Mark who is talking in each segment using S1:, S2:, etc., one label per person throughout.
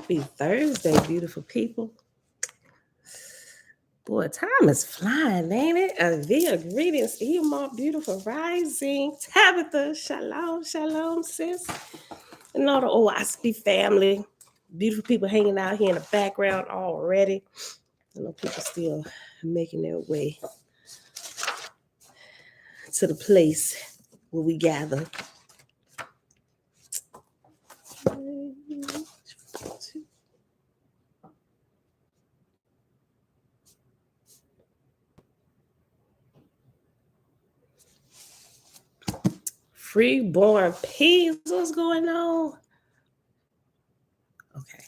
S1: Happy Thursday, beautiful people. Boy, time is flying, ain't it? Via greetings, Ema, beautiful rising. Tabitha, shalom, shalom, sis. And all the Oahspe family. Beautiful people hanging out here in the background already. I know people still making their way to the place where we gather. Freeborn peas, what's going on? Okay.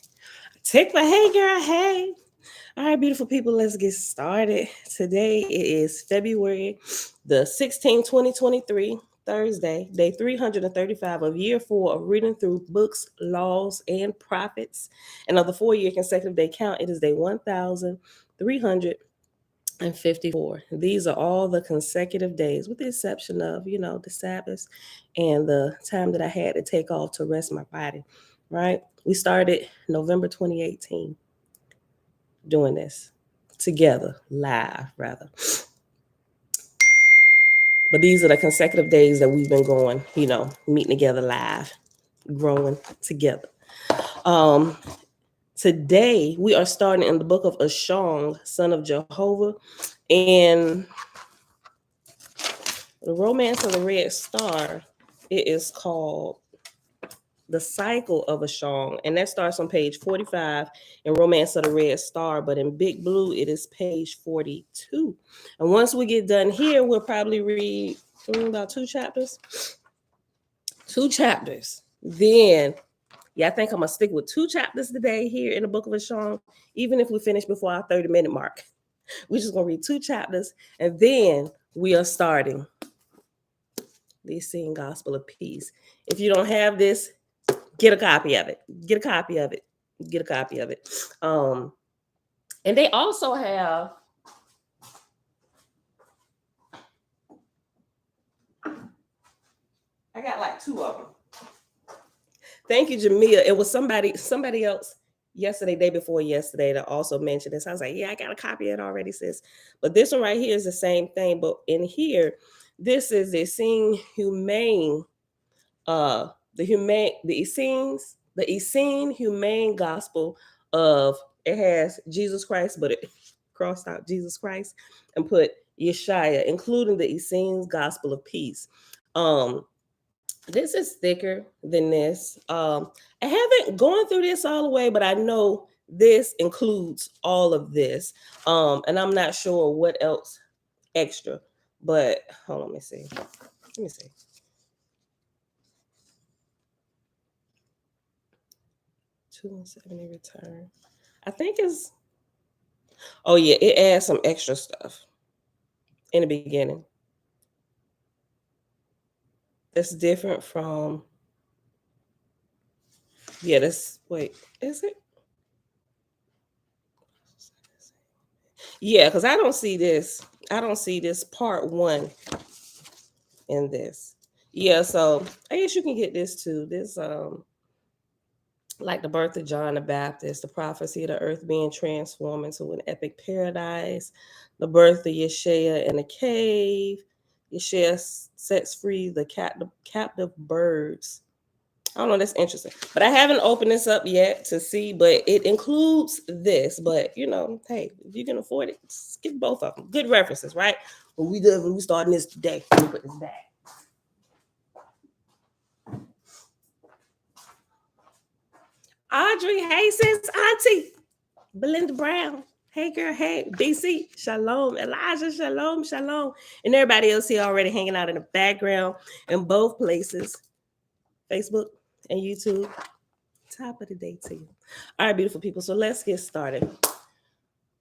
S1: Take my hey girl, hey. All right, beautiful people, let's get started. Today it is February the 16th, 2023, Thursday, day 335 of year 4 of reading through books, laws, and prophets. And of the 4-year consecutive day count, it is day 1354. These are all the consecutive days, with the exception of, the Sabbath and the time that I had to take off to rest my body, right? We started November 2018 doing this together, live, rather. But these are the consecutive days that we've been going, meeting together live, growing together. Today, we are starting in the book of Essene, son of Jehovah, and the Romance of the Red Star. It is called The Cycle of Essene, and that starts on page 45 in Romance of the Red Star, but in Big Blue, it is page 42. And once we get done here, we'll probably read about 2 chapters. 2 chapters. Then, I think I'm going to stick with 2 chapters today here in the book of Essene, even if we finish before our 30-minute mark. We're just going to read 2 chapters, and then we are starting the Essene Gospel of Peace. If you don't have this, get a copy of it. Get a copy of it. Get a copy of it. And they also have I got like 2 of them. Thank you, Jamia. It was somebody else yesterday, day before yesterday, that also mentioned this. I was like, yeah, I got a copy of it already, sis. But this one right here is the same thing. But in here, this is the Essene Humane, the Essene Humane Gospel of, it has Jesus Christ, but it crossed out Jesus Christ and put Yeshua, including the Essene's Gospel of Peace. This is thicker than this. I haven't gone through this all the way, but I know this includes all of this. And I'm not sure what else extra, but hold on, let me see. 270 return. I think it's, oh yeah, it adds some extra stuff in the beginning. That's different from, wait, is it? Yeah, because I don't see this part 1 in this. Yeah, so I guess you can get this too. This like the birth of John the Baptist, the prophecy of the earth being transformed into an epic paradise, the birth of Yeshua in a cave, Yeshua sets free the captive birds. I don't know, that's interesting. But I haven't opened this up yet to see, but it includes this. But, hey, if you can afford it, get both of them. Good references, right? When we starting this today, let me put this back. Audrey, hey sis, Auntie. Belinda Brown, hey girl, hey. BC, shalom. Elijah, shalom, shalom. And everybody else here already hanging out in the background in both places, Facebook and YouTube. Top of the day to you. All right, beautiful people. So let's get started.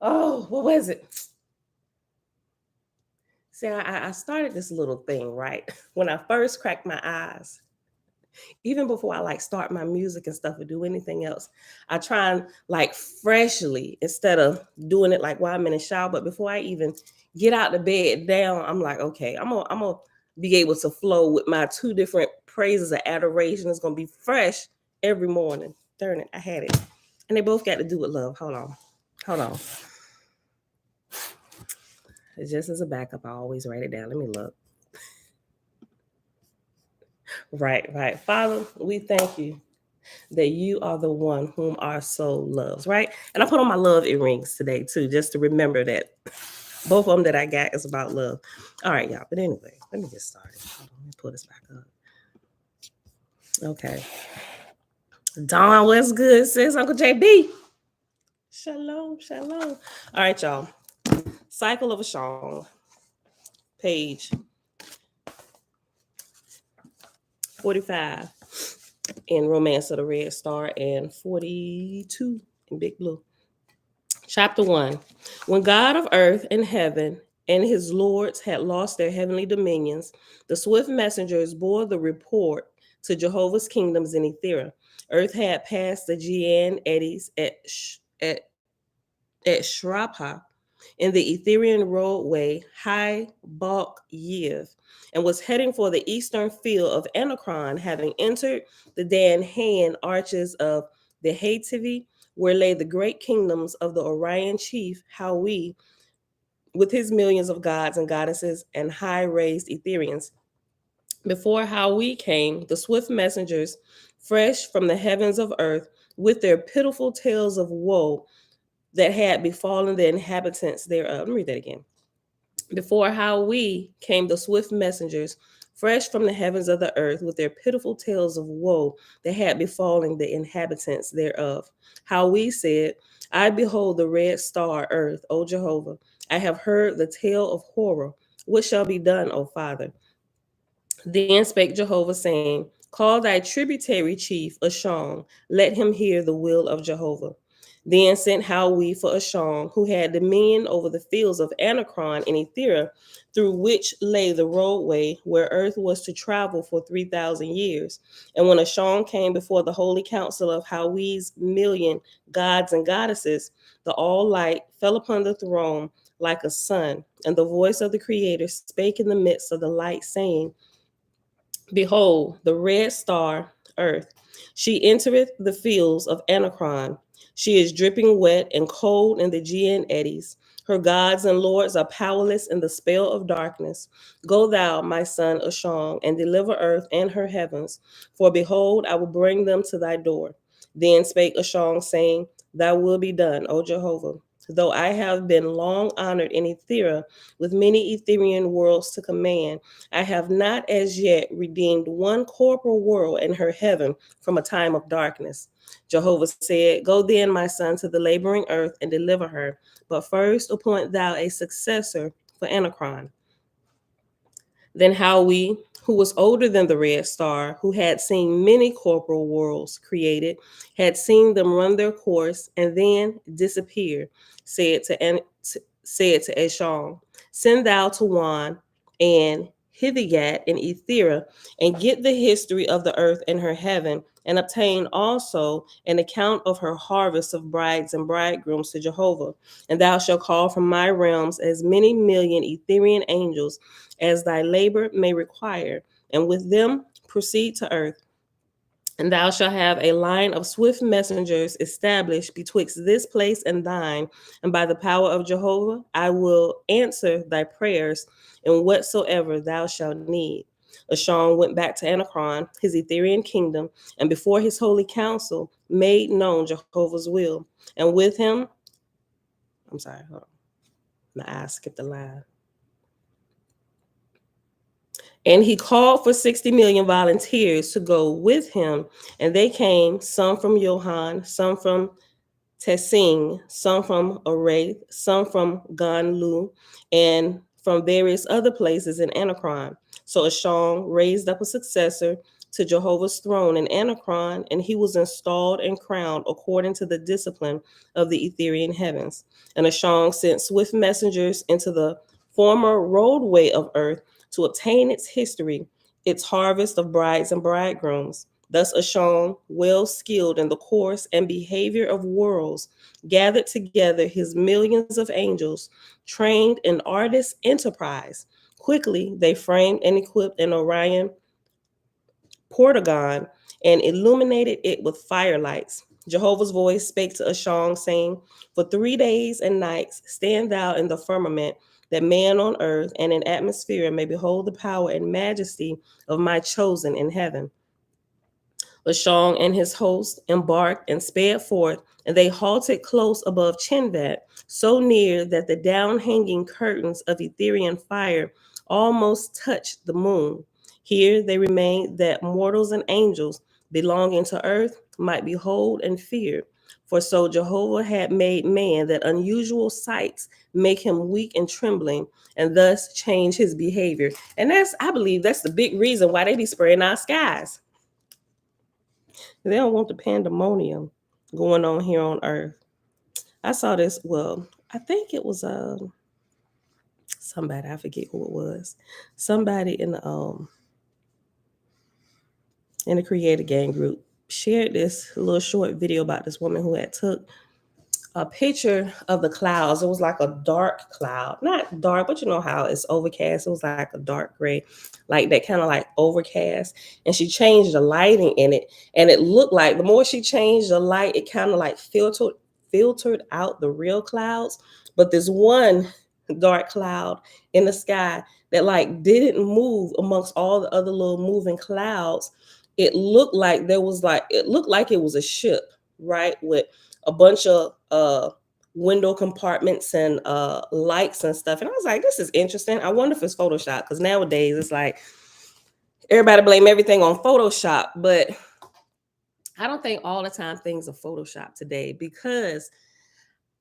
S1: Oh, what was it? See, I started this little thing, right? When I first cracked my eyes, even before I start my music and stuff or do anything else, I try and freshly, instead of doing it while I'm in the shower, but before I even get out the bed down, I'm like, okay, I'm gonna be able to flow with my 2 different praises of adoration. It's gonna be fresh every morning. Darn it, I had it. And they both got to do with love. Hold on. Hold on. Just as a backup, I always write it down. Let me look. Right. Father, we thank you that you are the one whom our soul loves, right? And I put on my love earrings today too, just to remember that both of them that I got is about love. All right, y'all. But anyway, let me get started. Hold on, let me pull this back up. Okay. Dawn, what's good, sis? Uncle JB. Shalom. All right, y'all. Cycle of a Song, page 45 in Romance of the Red Star and 42 in Big Blue. Chapter 1. When God of earth and heaven and his lords had lost their heavenly dominions, the swift messengers bore the report to Jehovah's kingdoms in Ethera. Earth had passed the Gian eddies at Shrapa in the Etherian roadway High Balk Yiv, and was heading for the eastern field of Anacron, having entered the Dan Han arches of the Hativi, where lay the great kingdoms of the Orion chief Hawi, with his millions of gods and goddesses and high-raised Etherians. Before Hawi came the swift messengers, fresh from the heavens of earth, with their pitiful tales of woe that had befallen the inhabitants thereof. Let me read that again. Before Hawi came the swift messengers, fresh from the heavens of the earth, with their pitiful tales of woe that had befallen the inhabitants thereof. Hawi said, I behold the red star, earth, O Jehovah. I have heard the tale of horror. What shall be done, O Father? Then spake Jehovah, saying, Call thy tributary chief, Ashong, let him hear the will of Jehovah. Then sent Hawi for Ashong, who had dominion over the fields of Anacron and Ethera, through which lay the roadway where earth was to travel for 3,000 years. And when Ashong came before the holy council of Hawi's million gods and goddesses, the all light fell upon the throne like a sun, and the voice of the Creator spake in the midst of the light, saying, Behold, the red star, earth. She entereth the fields of Anacron. She is dripping wet and cold in the Gian eddies. Her gods and lords are powerless in the spell of darkness. Go thou, my son Ashong, and deliver earth and her heavens. For behold, I will bring them to thy door. Then spake Ashong, saying, Thy will be done, O Jehovah. Though I have been long honored in Ethera, with many Etherian worlds to command, I have not as yet redeemed one corporal world in her heaven from a time of darkness. Jehovah said, Go then, my son, to the laboring earth and deliver her. But first appoint thou a successor for Anacron. Then Hawi, who was older than the red star, who had seen many corporal worlds created, had seen them run their course and then disappear, said to Eshong, Send thou to Wan and Hithigat and Ethera, and get the history of the earth and her heaven, and obtain also an account of her harvest of brides and bridegrooms to Jehovah. And thou shalt call from my realms as many million Etherian angels as thy labor may require, and with them proceed to earth. And thou shalt have a line of swift messengers established betwixt this place and thine, and by the power of Jehovah I will answer thy prayers in whatsoever thou shalt need. Ashong went back to Anacron, his Etherian kingdom, and before his holy council made known Jehovah's will. And with him, I'm sorry, hold on. My eyes skipped a line. And he called for 60 million volunteers to go with him. And they came, some from Johan, some from Tessing, some from Arath, some from Ganlu, and from various other places in Anacron. So Ashong raised up a successor to Jehovah's throne in Anacron, and he was installed and crowned according to the discipline of the Etherian heavens. And Ashong sent swift messengers into the former roadway of earth to obtain its history, its harvest of brides and bridegrooms. Thus Ashong, well skilled in the course and behavior of worlds, gathered together his millions of angels, trained in artist enterprise. Quickly they framed and equipped an Orion Portagon and illuminated it with firelights. Jehovah's voice spake to Ashong, saying, For 3 days and nights stand thou in the firmament, that man on earth and in atmosphere may behold the power and majesty of my chosen in heaven. Lashong and his host embarked and sped forth, and they halted close above Chinvat, so near that the down hanging curtains of Etherian fire almost touched the moon. Here they remained that mortals and angels belonging to earth might behold and fear. For so Jehovah had made man that unusual sights make him weak and trembling, and thus change his behavior. And I believe that's the big reason why they be spraying our skies. They don't want the pandemonium going on here on earth. I saw this, well, I think it was somebody, I forget who it was. Somebody in the creator gang group shared this little short video about this woman who had took a picture of the clouds. It was like a dark cloud, not dark, but you know how it's overcast. It was like a dark gray, like that kind of like overcast. And she changed the lighting in it, and it looked like the more she changed the light, it kind of like filtered out the real clouds. But this one dark cloud in the sky that like didn't move amongst all the other little moving clouds. It looked like it was a ship, right, with a bunch of window compartments and lights and stuff. And I was like, this is interesting. I wonder if it's Photoshop, because nowadays it's like everybody blame everything on Photoshop. But I don't think all the time things are Photoshop today, because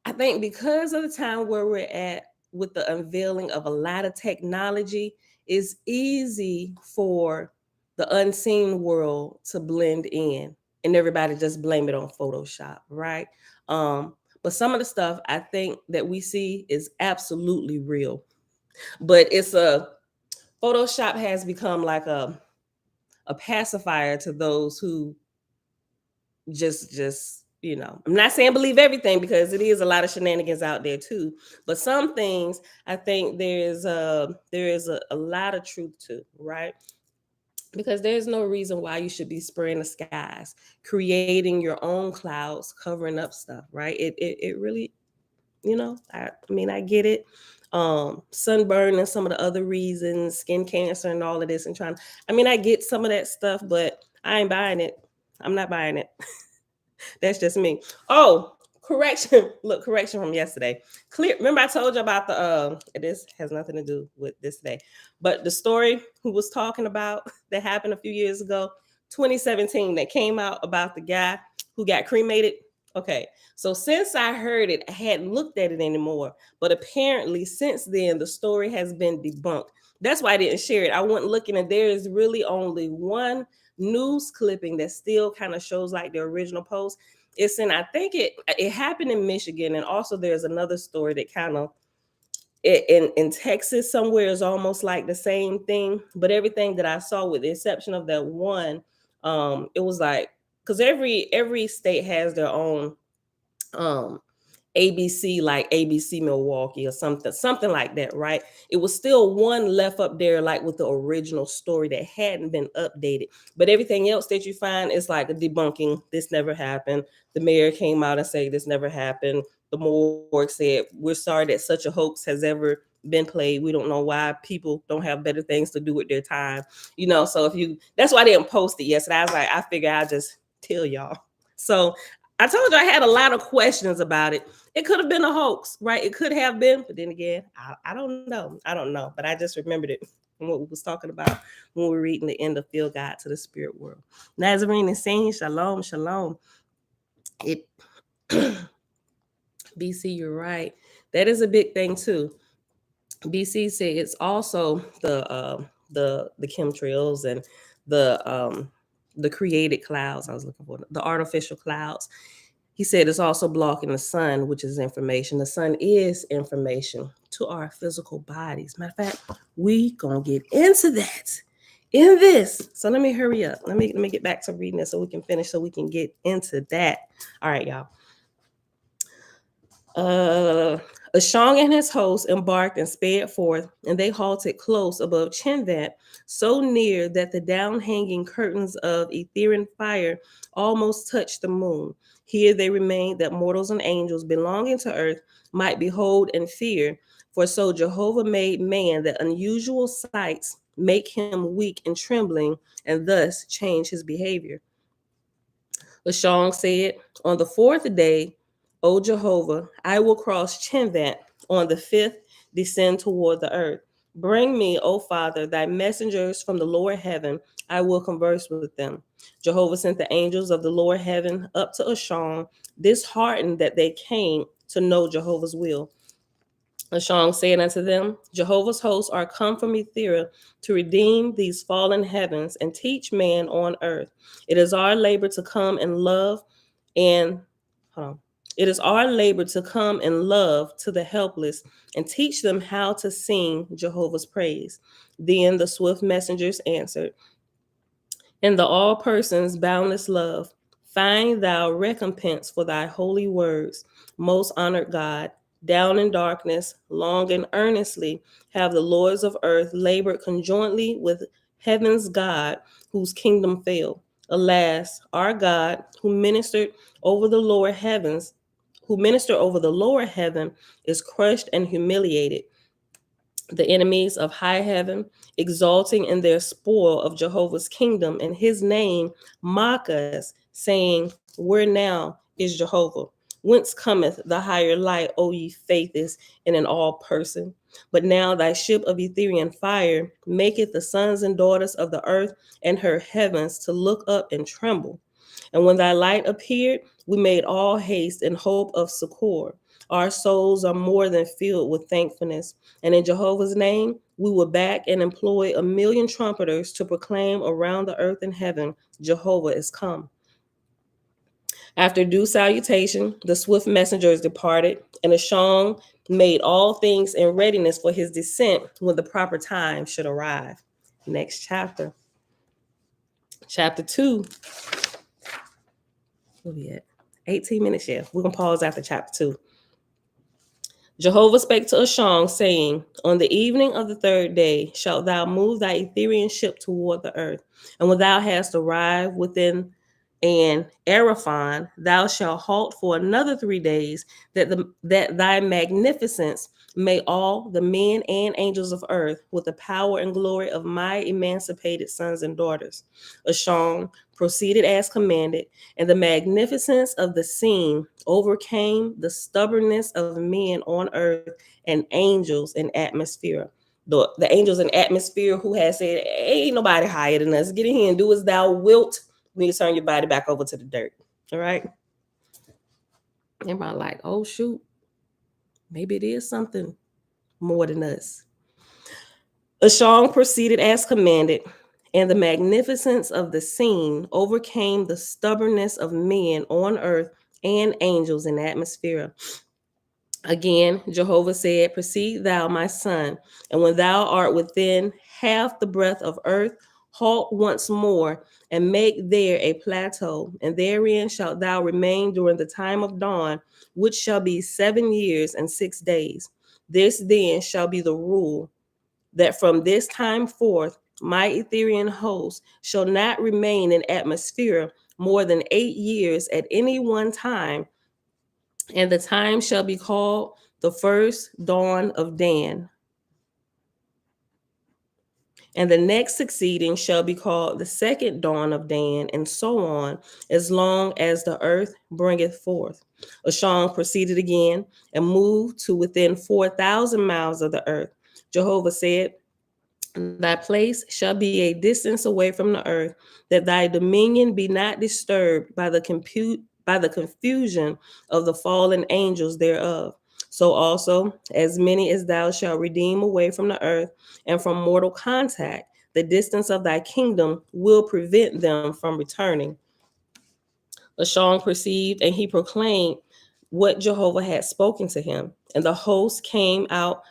S1: I think because of the time where we're at with the unveiling of a lot of technology, it's easy for the unseen world to blend in, and everybody just blame it on Photoshop, right? But some of the stuff I think that we see is absolutely real. But Photoshop has become like a pacifier to those who just I'm not saying believe everything, because it is a lot of shenanigans out there too, but some things I think there is a lot of truth to, right? Because there's no reason why you should be spraying the skies, creating your own clouds, covering up stuff, right? It really, I mean, I get it. Sunburn and some of the other reasons, skin cancer and all of this, and I get some of that stuff, but I ain't buying it. I'm not buying it. That's just me. Oh, correction. Look, correction from yesterday. Clear. Remember I told you about this has nothing to do with this today, but the story who was talking about that happened a few years ago, 2017, that came out about the guy who got cremated. Okay. So since I heard it, I hadn't looked at it anymore. But apparently since then, the story has been debunked. That's why I didn't share it. I went looking, and there is really only one news clipping that still kind of shows like the original post. I think it happened in Michigan, and also there's another story that kind of in Texas somewhere is almost like the same thing. But everything that I saw, with the exception of that one, it was like, because every state has their own um ABC, like ABC Milwaukee or something like that, right? It was still one left up there, like with the original story that hadn't been updated. But everything else that you find is like a debunking. This never happened. The mayor came out and said this never happened. The morgue said, we're sorry that such a hoax has ever been played. We don't know why people don't have better things to do with their time. So that's why I didn't post it yesterday. I was like, I figure I'll just tell y'all. So I told you I had a lot of questions about it. It could have been a hoax, right? It could have been, but then again, I don't know. I don't know, but I just remembered it from what we was talking about when we were reading the end of Field Guide to the Spirit World. Nazarene is saying, shalom, shalom. It BC, you're right. That is a big thing too. BC said it's also the chemtrails and the created clouds. I was looking for the artificial clouds. He said it's also blocking the sun, which is information. The sun is information to our physical bodies. Matter of fact, we gonna get into that in this. So let me hurry up. Let me get back to reading this so we can finish, so we can get into that. All right, y'all. Ashong and his host embarked and sped forth, and they halted close above Chinvat, so near that the down hanging curtains of etherian fire almost touched the moon. Here they remained, that mortals and angels belonging to earth might behold and fear. For so Jehovah made man that unusual sights make him weak and trembling, and thus change his behavior. Lashong said, "On the fourth day, O Jehovah, I will cross Chinvat. On the fifth, descend toward the earth. Bring me, O Father, thy messengers from the lower heaven. I will converse with them." Jehovah sent the angels of the lower heaven up to Ashong, disheartened that they came to know Jehovah's will. Ashong said unto them, Jehovah's hosts are come from Ethera to redeem these fallen heavens and teach man on earth. It is our labor to come and love and hold on. It is our labor to come and love to the helpless and teach them how to sing Jehovah's praise. Then the swift messengers answered, in the all persons boundless love, find thou recompense for thy holy words, most honored God. Down in darkness, long and earnestly, have the lords of earth labored conjointly with heaven's God, whose kingdom fell. Alas, our God, who ministered over the lower heaven, is crushed and humiliated. The enemies of high heaven, exalting in their spoil of Jehovah's kingdom and his name, mock us, saying, where now is Jehovah? Whence cometh the higher light, O ye faithless and an all person? But now thy ship of Etherian fire maketh the sons and daughters of the earth and her heavens to look up and tremble. And when thy light appeared, we made all haste in hope of succor. Our souls are more than filled with thankfulness. And in Jehovah's name, we will back and employ 1,000,000 trumpeters to proclaim around the earth and heaven, Jehovah is come. After due salutation, the swift messengers departed, and Ashong made all things in readiness for his descent when the proper time should arrive. Next chapter. Chapter 2. Where we at? 18 minutes, yeah. We're going to pause after chapter 2. Jehovah spake to Ashong, saying, on the evening of the third day shalt thou move thy Etherian ship toward the earth. And when thou hast arrived within an Araphon, thou shalt halt for another 3 days, that thy magnificence may all the men and angels of earth with the power and glory of my emancipated sons and daughters. Ashong proceeded as commanded, and the magnificence of the scene overcame the stubbornness of men on earth and angels in atmosphere. The angels in atmosphere who had said, ain't nobody higher than us. Get in here and do as thou wilt. We need to turn your body back over to the dirt. All right. Everybody like, oh shoot, maybe it is something more than us. Ashong proceeded as commanded, and the magnificence of the scene overcame the stubbornness of men on earth and angels in atmosphere. Again, Jehovah said, proceed thou, my son, and when thou art within half the breadth of earth, halt once more and make there a plateau, and therein shalt thou remain during the time of dawn, which shall be 7 years and 6 days. This then shall be the rule, that from this time forth my Etherian host shall not remain in atmosphere more than 8 years at any one time, and the time shall be called the first dawn of Dan. And the next succeeding shall be called the second dawn of Dan, and so on, as long as the earth bringeth forth. Ashong proceeded again and moved to within 4,000 miles of the earth. Jehovah said, thy place shall be a distance away from the earth, that thy dominion be not disturbed by the confusion of the fallen angels thereof. So also, as many as thou shalt redeem away from the earth and from mortal contact, the distance of thy kingdom will prevent them from returning. Ashong perceived, and he proclaimed what Jehovah had spoken to him. And the host came out,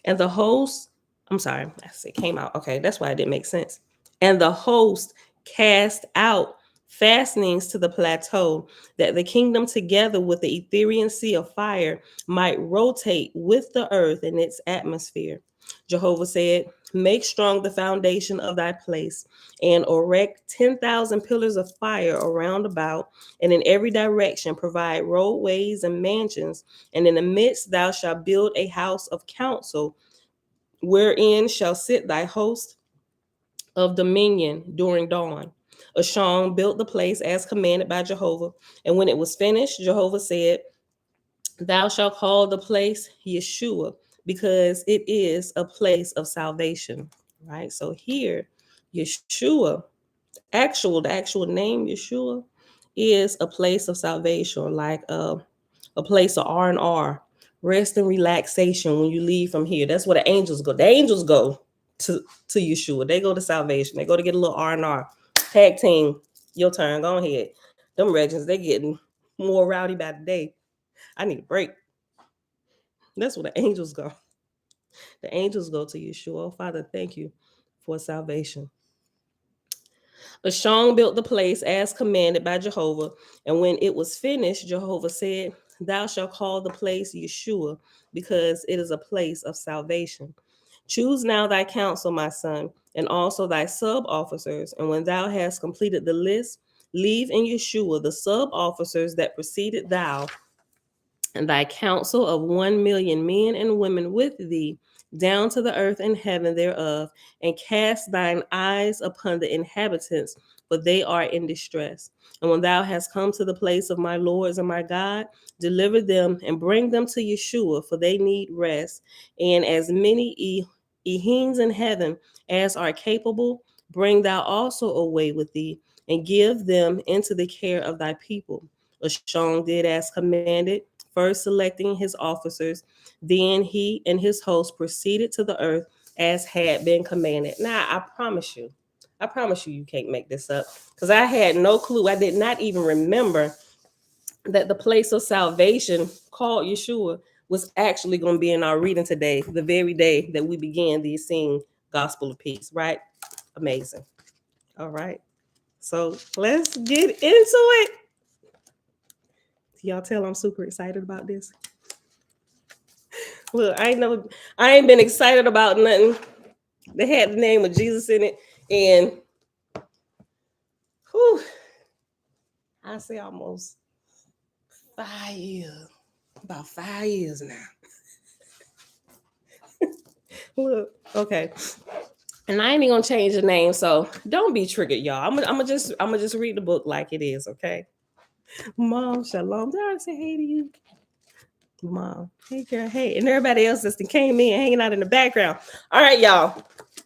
S1: and the host, I'm sorry, I said came out. Okay, that's why it didn't make sense. And the host cast out fastenings to the plateau, that the kingdom, together with the Etherian sea of fire, might rotate with the earth in its atmosphere. Jehovah said, make strong the foundation of thy place, and erect 10,000 pillars of fire around about, and in every direction provide roadways and mansions, and in the midst thou shalt build a house of counsel, wherein shall sit thy host of dominion during dawn. Ashong built the place as commanded by Jehovah, and when it was finished, Jehovah said, thou shalt call the place Yeshua, because it is a place of salvation. Right? So here, Yeshua, the actual name Yeshua, is a place of salvation, like a place of R&R, rest and relaxation when you leave from here. That's where the angels go. The angels go to Yeshua. They go to salvation. They go to get a little R&R. Tag team, your turn. Go ahead. Them regents, they getting more rowdy by the day. I need a break. That's where the angels go. The angels go to Yeshua. Oh, Father, thank you for salvation. Ashong built the place as commanded by Jehovah, and when it was finished, Jehovah said, thou shalt call the place Yeshua, because it is a place of salvation. Choose now thy counsel, my son, and also thy sub-officers, and when thou hast completed the list, leave in Yeshua the sub-officers that preceded thou, and thy counsel of 1,000,000 men and women with thee, down to the earth and heaven thereof, and cast thine eyes upon the inhabitants, for they are in distress. And when thou hast come to the place of my lords and my God, deliver them and bring them to Yeshua, for they need rest. And as many Ehings in heaven as are capable, bring thou also away with thee, and give them into the care of thy people. Ashong did as commanded, first selecting his officers. Then he and his host proceeded to the earth as had been commanded. Now, I promise you, you can't make this up, because I had no clue. I did not even remember that the place of salvation called Yeshua was actually going to be in our reading today, the very day that we began the Essene Gospel of Peace, right? Amazing. All right. So let's get into it. Y'all tell I'm super excited about this. Look, I ain't been excited about nothing that had the name of Jesus in it, and whew, I say almost 5 years, about 5 years now. Look, okay, and I ain't even gonna change the name, so don't be triggered, y'all. I'm gonna just read the book like it is, okay? Mom, shalom. Did I say hey to you? Mom, hey girl, hey, and everybody else that's came in hanging out in the background. All right, y'all.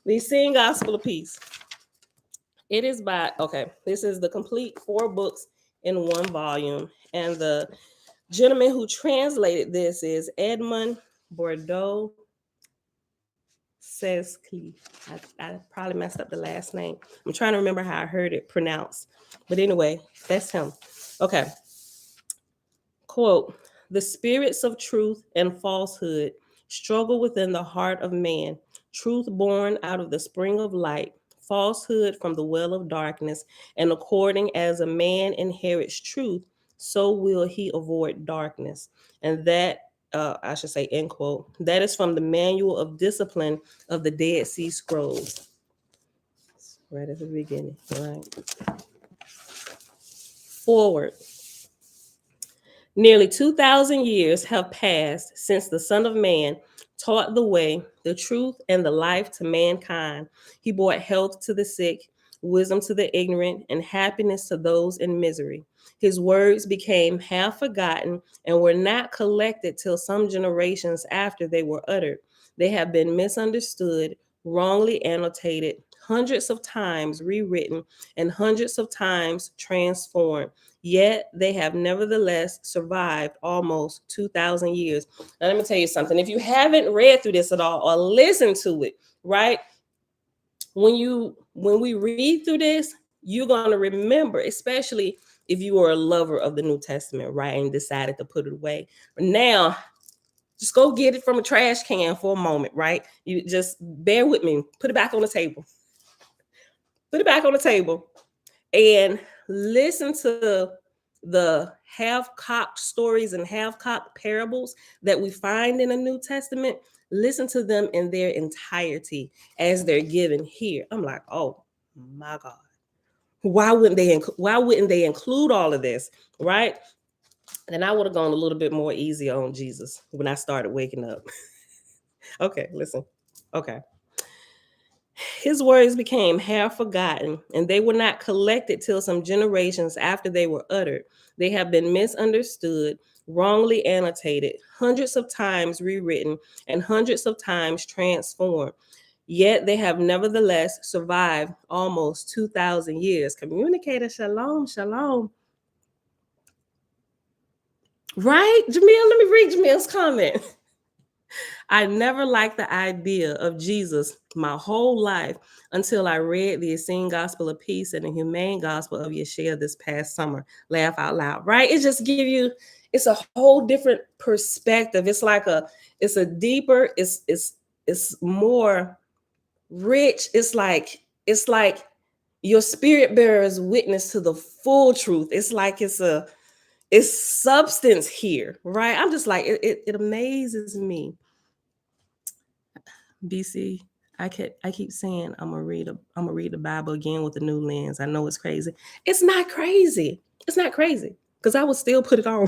S1: The Essene Gospel of Peace. It is this is the complete 4 books in 1 volume. And the gentleman who translated this is Edmund Bordeaux Sescli. I probably messed up the last name. I'm trying to remember how I heard it pronounced. But anyway, that's him. Okay. Quote, the spirits of truth and falsehood struggle within the heart of man. Truth born out of the spring of light, falsehood from the well of darkness, and according as a man inherits truth, so will he avoid darkness. And that, I should say, end quote, that is from the Manual of Discipline of the Dead Sea Scrolls. Right at the beginning, right? Forward. Nearly 2,000 years have passed since the Son of Man taught the way, the truth, and the life to mankind. He brought health to the sick, wisdom to the ignorant, and happiness to those in misery. His words became half forgotten and were not collected till some generations after they were uttered. They have been misunderstood, wrongly annotated, hundreds of times rewritten, and hundreds of times transformed. Yet they have nevertheless survived almost 2,000 years. Now, let me tell you something. If you haven't read through this at all or listened to it, right? When we read through this, you're going to remember, especially if you are a lover of the New Testament, right? And decided to put it away. Now, just go get it from a trash can for a moment, right? You just bear with me. Put it back on the table. Put it back on the table. And listen to the half-cocked stories and half-cocked parables that we find in the New Testament. Listen to them in their entirety as they're given here. I'm like, oh my God. Why wouldn't they include all of this? Right? And I would have gone a little bit more easy on Jesus when I started waking up. Okay, listen. Okay. His words became half forgotten, and they were not collected till some generations after they were uttered. They have been misunderstood, wrongly annotated, hundreds of times rewritten, and hundreds of times transformed. Yet they have nevertheless survived almost 2,000 years. Communicator, shalom, shalom. Right? Jamil, let me read Jamil's comment. I never liked the idea of Jesus my whole life until I read the Essene Gospel of Peace and the Humane Gospel of Yeshua this past summer. Laugh out loud, right? It just give you, it's a whole different perspective. It's a deeper, it's more rich. It's like your spirit bearers witness to the full truth. It's like it's substance here, right? I'm just like, it amazes me. BC, I keep saying I'm gonna read the Bible again with a new lens. I know it's crazy. It's not crazy. It's not crazy because I would still put it on.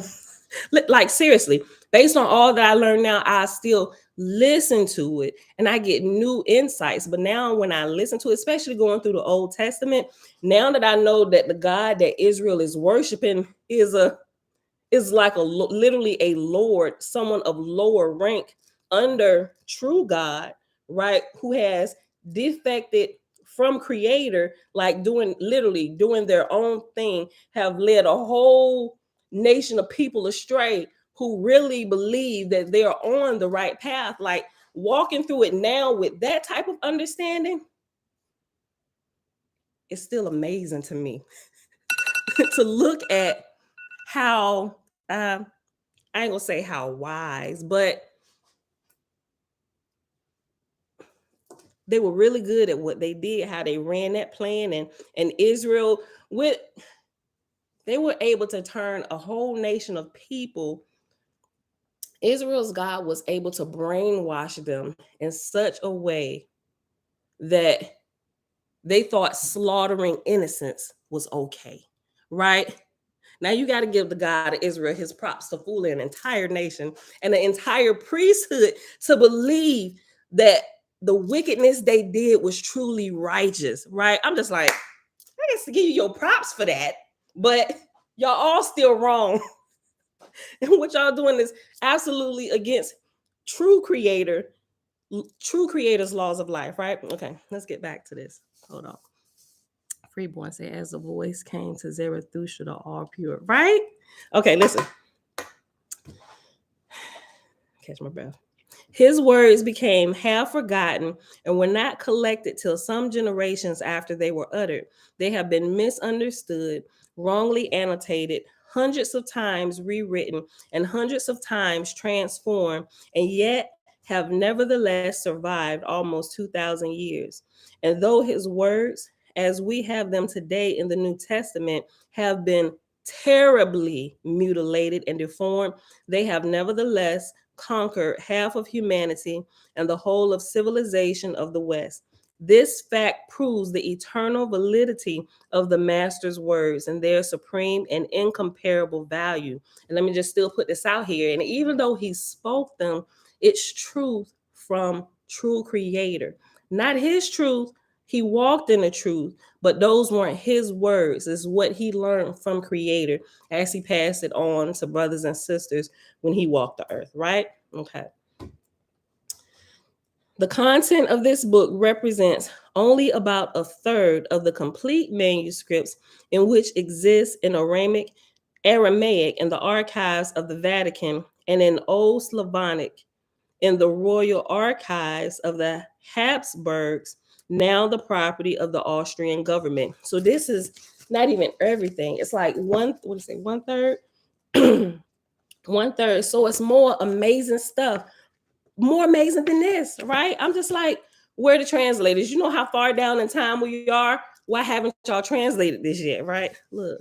S1: Like seriously, based on all that I learned now, I still listen to it and I get new insights. But now when I listen to it, especially going through the Old Testament, now that I know that the God that Israel is worshiping is like literally a Lord, someone of lower rank under true God, right? Who has defected from creator, like literally doing their own thing, have led a whole nation of people astray who really believe that they're on the right path. Like walking through it now with that type of understanding, it's still amazing to me to look at how I ain't gonna say how wise, but they were really good at what they did, how they ran that plan, and Israel they were able to turn a whole nation of people. Israel's God was able to brainwash them in such a way that they thought slaughtering innocents was okay, right? Now you got to give the God of Israel his props to fool an entire nation and the entire priesthood to believe that the wickedness they did was truly righteous, right? I'm just like, I guess to give you your props for that, but y'all all still wrong. And what y'all doing is absolutely against true creator's laws of life, right? Okay, let's get back to this. Hold on. Freeborn said, as the voice came to Zarathustra, the all pure, right? Okay, listen. Catch my breath. His words became half forgotten and were not collected till some generations after they were uttered. They have been misunderstood, wrongly annotated, hundreds of times rewritten, and hundreds of times transformed, and yet have nevertheless survived almost 2,000 years. And though his words, as we have them today in the New Testament, have been terribly mutilated and deformed, they have nevertheless conquered half of humanity and the whole of civilization of the West. This fact proves the eternal validity of the Master's words and their supreme and incomparable value. And let me just still put this out here. And even though he spoke them, it's truth from true creator, not his truth. He walked in the truth, but those weren't his words. It's what he learned from creator as he passed it on to brothers and sisters when he walked the earth, right? Okay. The content of this book represents only about a third of the complete manuscripts in which exist in Aramaic in the archives of the Vatican and in Old Slavonic in the Royal Archives of the Habsburgs, now the property of the Austrian government. So this is not even everything. It's like one third? One third. So it's more amazing stuff, more amazing than this, right? I'm just like, where the translators? You know how far down in time we are? Why haven't y'all translated this yet, right? Look.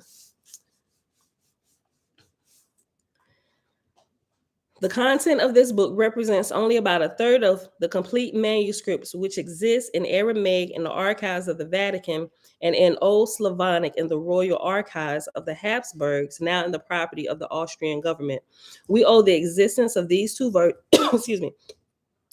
S1: The content of this book represents only about a third of the complete manuscripts which exist in Aramaic in the archives of the Vatican and in Old Slavonic in the Royal Archives of the Habsburgs, now in the property of the Austrian government. We owe the existence of these two excuse me.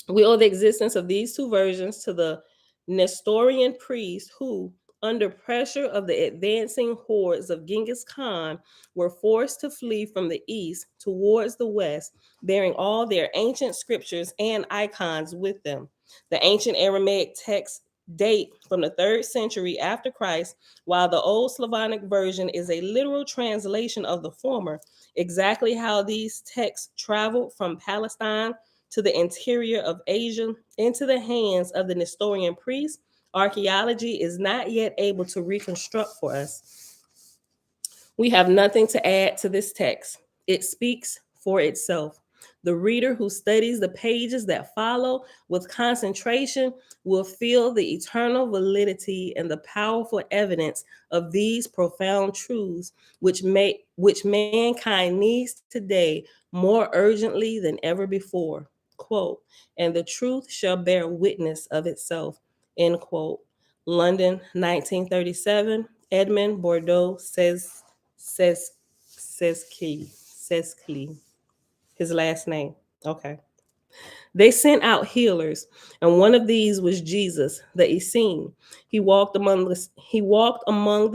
S1: We owe the existence of these two versions to the Nestorian priests who, under pressure of the advancing hordes of Genghis Khan, were forced to flee from the east towards the west, bearing all their ancient scriptures and icons with them. The ancient Aramaic texts date from the 3rd century after Christ, while the Old Slavonic version is a literal translation of the former. Exactly how these texts traveled from Palestine to the interior of Asia into the hands of the Nestorian priests, archaeology is not yet able to reconstruct for us. We have nothing to add to this text. It speaks for itself. The reader who studies the pages that follow with concentration will feel the eternal validity and the powerful evidence of these profound truths, which mankind needs today more urgently than ever before. Quote, and the truth shall bear witness of itself, end quote. London, 1937, Edmond Bordeaux says Key, his last name. Okay. They sent out healers, and one of these was Jesus, the Essene. He walked among the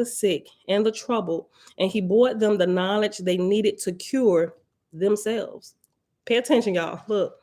S1: sick and the troubled, and he brought them the knowledge they needed to cure themselves. Pay attention, y'all. Look.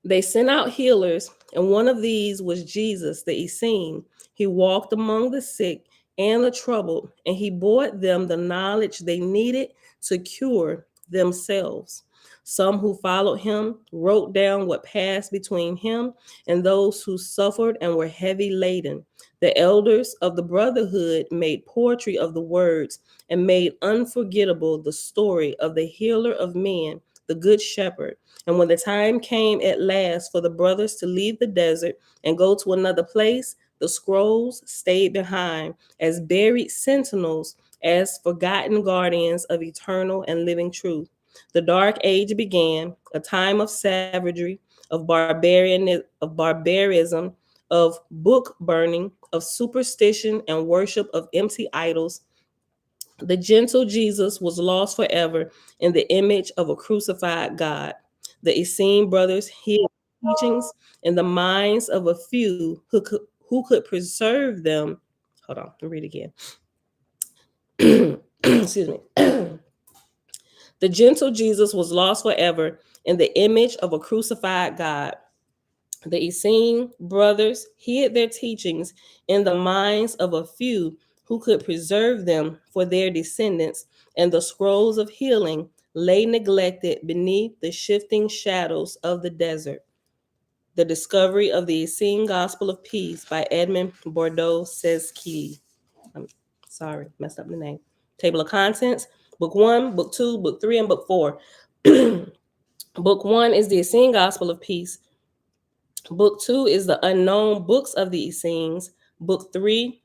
S1: They sent out healers, and one of these was Jesus, the Essene. He walked among the sick and the troubled, and he brought them the knowledge they needed to cure themselves. Some who followed him wrote down what passed between him and those who suffered and were heavy laden. The elders of the brotherhood made poetry of the words and made unforgettable the story of the healer of men, the good shepherd. And when the time came at last for the brothers to leave the desert and go to another place, the scrolls stayed behind as buried sentinels, as forgotten guardians of eternal and living truth. The dark age began, a time of savagery, of barbarism, of book burning, of superstition and worship of empty idols. The gentle Jesus was lost forever in the image of a crucified God. The Essene brothers hid teachings in the minds of a few who could preserve them. Hold on, let me read again. Excuse me. The gentle Jesus was lost forever in the image of a crucified God. The Essene brothers hid their teachings in the minds of a few who could preserve them for their descendants, and the scrolls of healing lay neglected beneath the shifting shadows of the desert. The Discovery of the Essene Gospel of Peace by Edmond Bordeaux says Key. I'm sorry, messed up the name. Table of Contents, Book 1, Book 2, Book 3, and Book 4. Book 1 is the Essene Gospel of Peace. Book 2 is the Unknown Books of the Essenes. Book 3,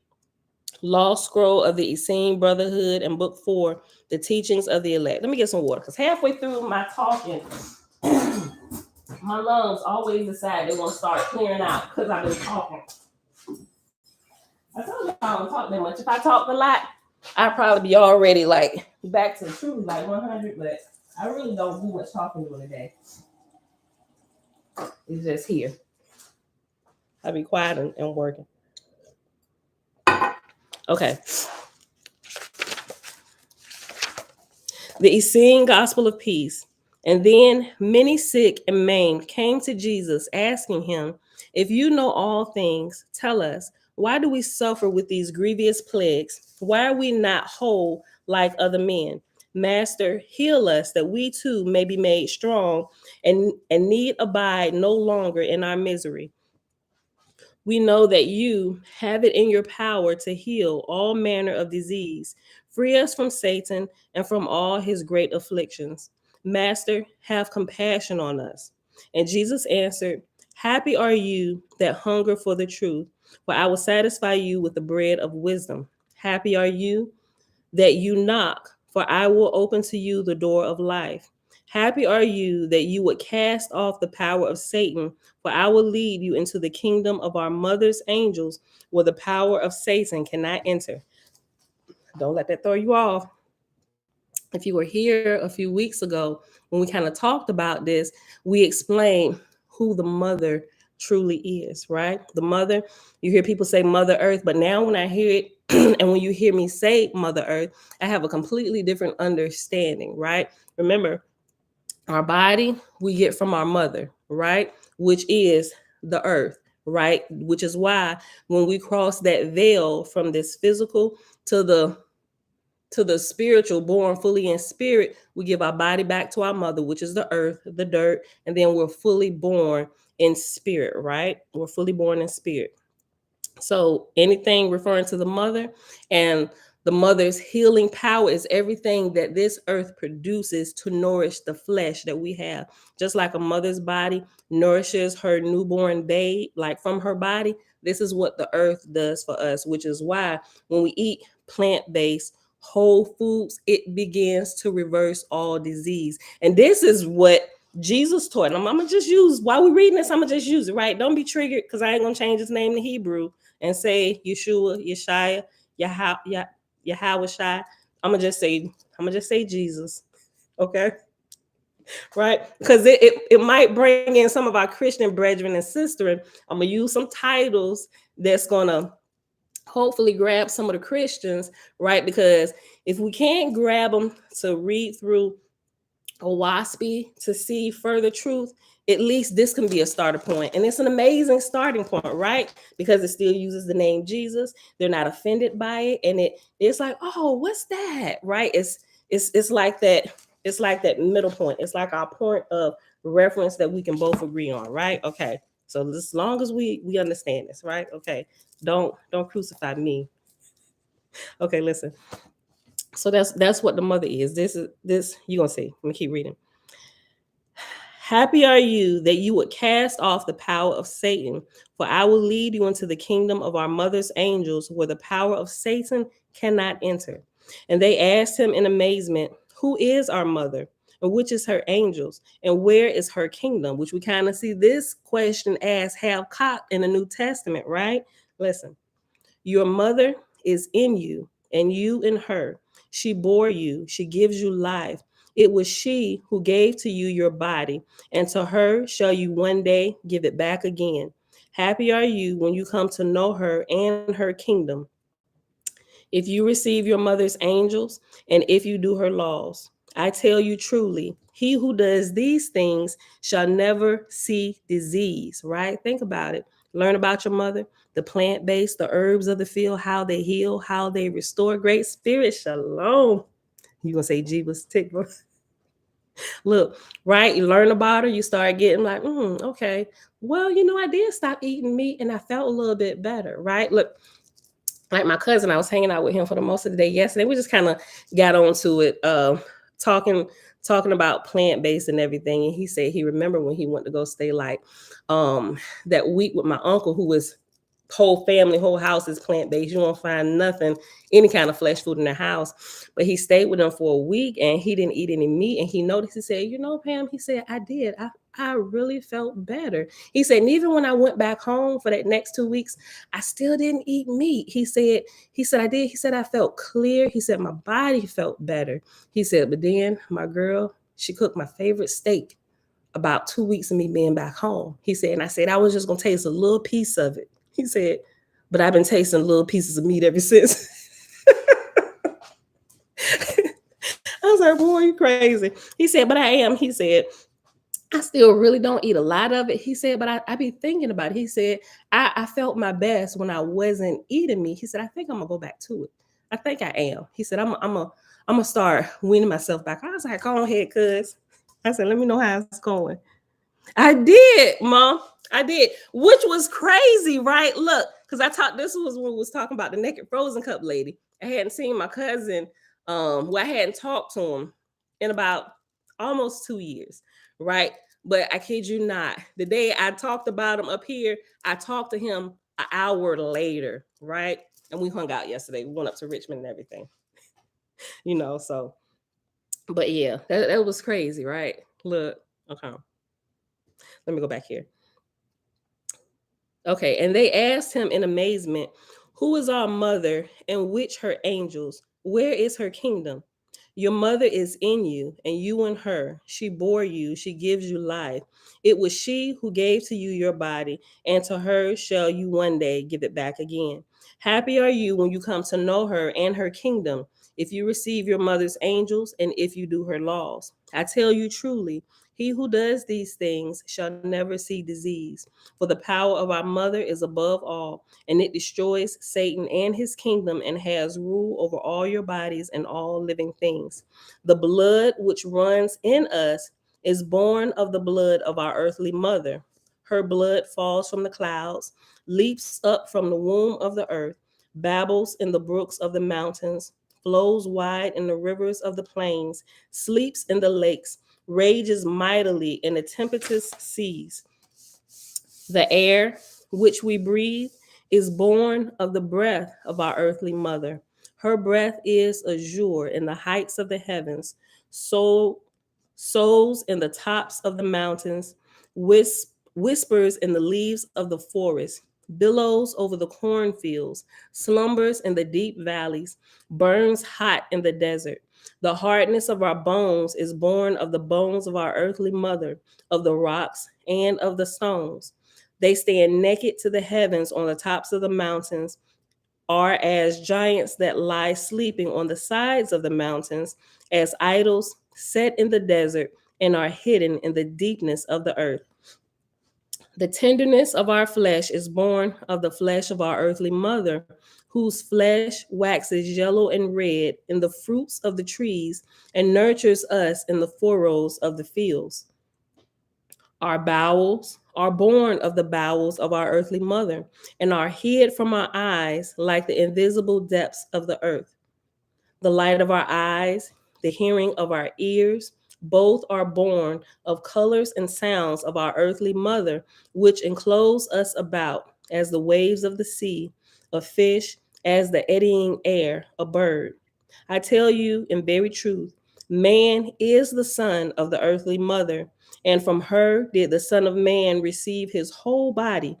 S1: Lost Scroll of the Essene Brotherhood. And Book 4, The Teachings of the Elect. Let me get some water, because halfway through my talking, my lungs always decide they want to start clearing out because I've been talking. I told you I don't talk that much. If I talked a lot, I'd probably be already like back to the truth, like 100, but I really don't do much talking during the day. It's just here. I'll be quiet and working. Okay. The Essene Gospel of Peace. And then many sick and maimed came to Jesus, asking him, if you know all things, tell us, why do we suffer with these grievous plagues? Why are we not whole like other men? Master, heal us that we too may be made strong and need abide no longer in our misery. We know that you have it in your power to heal all manner of disease. Free us from Satan and from all his great afflictions. Master, have compassion on us. And Jesus answered, happy are you that hunger for the truth, For I will satisfy you with the bread of wisdom. Happy are you that you knock, for I will open to you the door of life. Happy are you that you would cast off the power of Satan, for I will lead you into the kingdom of our mother's angels, where the power of Satan cannot enter. Don't let that throw you off. If you were here a few weeks ago when we kind of talked about this, we explained who the mother truly is, right? The mother, you hear people say Mother Earth, but now when I hear it and when you hear me say Mother Earth, I have a completely different understanding, right? Remember, our body we get from our mother, right? Which is the earth, right? Which is why when we cross that veil from this physical to the spiritual, born fully in spirit, we give our body back to our mother, which is the earth, the dirt, and then we're fully born in spirit, right? We're fully born in spirit. So anything referring to the mother and the mother's healing power is everything that this earth produces to nourish the flesh that we have. Just like a mother's body nourishes her newborn babe, like from her body, this is what the earth does for us, which is why when we eat plant-based whole foods, it begins to reverse all disease. And this is what Jesus taught. And I'm gonna just use, while we're reading this, I'm gonna just use it, right? Don't be triggered because I ain't gonna change his name to Hebrew and say Yeshua, Yeshaya, Yahweh Shai. I'm gonna just say Jesus. Okay. Right? Because it might bring in some of our Christian brethren and sisters. I'm gonna use some titles that's gonna hopefully grab some of the Christians, right? Because if we can't grab them to read through Oahspe to see further truth, at least this can be a starter point. And it's an amazing starting point, right? Because it still uses the name Jesus. They're not offended by it. And it's like, oh, what's that? Right? It's like that, it's like that middle point. It's like our point of reference that we can both agree on, right? Okay. So as long as we understand this, right? Okay. Don't crucify me. Okay, listen. So that's what the mother is. This you're gonna see. Let me keep reading. Happy are you that you would cast off the power of Satan, for I will lead you into the kingdom of our mother's angels, where the power of Satan cannot enter. And they asked him in amazement, who is our mother? And which is her angels? And where is her kingdom? Which we kind of see this question asked half cocked in the New Testament, right? Listen. Your mother is in you, and you in her. She bore you, she gives you life. It was she who gave to you your body, and to her shall you one day give it back again. Happy are you when you come to know her and her kingdom. If you receive your mother's angels, and if you do her laws, I tell you truly, he who does these things shall never see disease, right? Think about it. Learn about your mother, the plant based, the herbs of the field, how they heal, how they restore. Great spirit, shalom. You gonna say Jesus tick? Look, right? You learn about her, you start getting like, okay. Well, I did stop eating meat and I felt a little bit better, right? Look, like my cousin, I was hanging out with him for the most of the day yesterday. We just kind of got onto it, talking about plant based and everything. And he said he remembered when he went to go stay like that week with my uncle, who was whole family, whole house is plant based. You won't find nothing, any kind of flesh food in the house. But he stayed with them for a week and he didn't eat any meat. And he noticed, he said, Pam, he said, I did. I really felt better. He said, and even when I went back home for that next 2 weeks, I still didn't eat meat. He said, I did. He said, I felt clear. He said, my body felt better. He said, but then my girl, she cooked my favorite steak about 2 weeks of me being back home. He said, and I said, I was just going to taste a little piece of it. He said, but I've been tasting little pieces of meat ever since. I was like, boy, you crazy. He said, but I am. He said, I still really don't eat a lot of it. He said, but I be thinking about it. He said, I felt my best when I wasn't eating meat. He said, I think I'm going to go back to it. I think I am. He said, I'm going to start weaning myself back. I was like, go ahead, cuz. I said, let me know how it's going. I did, Mom. I did, which was crazy, right? Look, because this was when we was talking about the naked frozen cup lady. I hadn't seen my cousin, I hadn't talked to him in about almost 2 years, right? But I kid you not, the day I talked about him up here, I talked to him an hour later, right? And we hung out yesterday. We went up to Richmond and everything, so but yeah, that was crazy, right? Look, okay. Let me go back here. Okay, and they asked him in amazement, "Who is our mother and which her angels? Where is her kingdom? Your mother is in you, and you in her. She bore you, she gives you life. It was she who gave to you your body, and to her shall you one day give it back again. Happy are you when you come to know her and her kingdom, if you receive your mother's angels, and if you do her laws. I tell you truly, he who does these things shall never see disease. For the power of our mother is above all, and it destroys Satan and his kingdom and has rule over all your bodies and all living things. The blood which runs in us is born of the blood of our earthly mother. Her blood falls from the clouds, leaps up from the womb of the earth, babbles in the brooks of the mountains, flows wide in the rivers of the plains, sleeps in the lakes, rages mightily in the tempestuous seas. The air which we breathe is born of the breath of our earthly mother. Her breath is azure in the heights of the heavens, so sows in the tops of the mountains, whispers in the leaves of the forest, billows over the cornfields, slumbers in the deep valleys, burns hot in the desert. The hardness of our bones is born of the bones of our earthly mother, of the rocks and of the stones. They stand naked to the heavens on the tops of the mountains, are as giants that lie sleeping on the sides of the mountains, as idols set in the desert and are hidden in the deepness of the earth. The tenderness of our flesh is born of the flesh of our earthly mother, whose flesh waxes yellow and red in the fruits of the trees and nurtures us in the furrows of the fields. Our bowels are born of the bowels of our earthly mother and are hid from our eyes like the invisible depths of the earth. The light of our eyes, the hearing of our ears, both are born of colors and sounds of our earthly mother, which enclose us about as the waves of the sea, a fish, as the eddying air, a bird. I tell you in very truth, man is the son of the earthly mother, and from her did the Son of Man receive his whole body,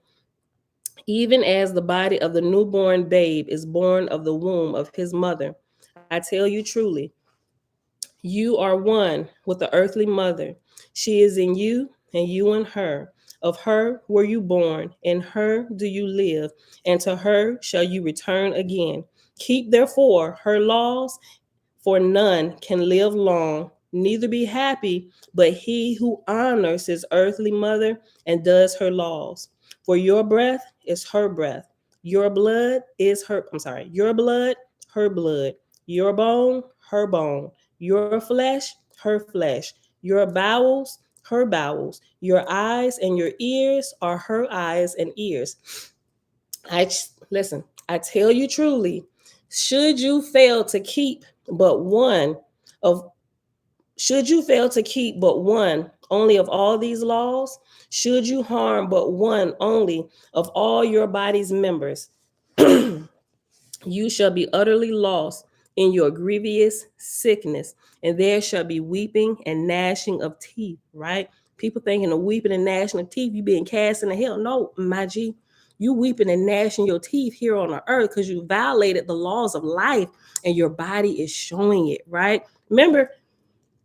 S1: even as the body of the newborn babe is born of the womb of his mother. I tell you truly, you are one with the earthly mother. She is in you, and you in her. Of her were you born, in her do you live, and to her shall you return again. Keep therefore her laws, for none can live long, neither be happy, but he who honors his earthly mother and does her laws. For your breath is her breath. Your blood is her, I'm sorry, your blood, her blood. Your bone, her bone. Your flesh, her flesh. Your bowels, her bowels. Your eyes and your ears are her eyes and ears. Listen, I tell you truly, should you fail to keep but one of should you fail to keep but one only of all these laws, should you harm but one only of all your body's members, you shall be utterly lost in your grievous sickness, and there shall be weeping and gnashing of teeth, right? People thinking of weeping and gnashing of teeth, you being cast into hell. No, my G, you weeping and gnashing your teeth here on the earth because you violated the laws of life and your body is showing it, right? Remember,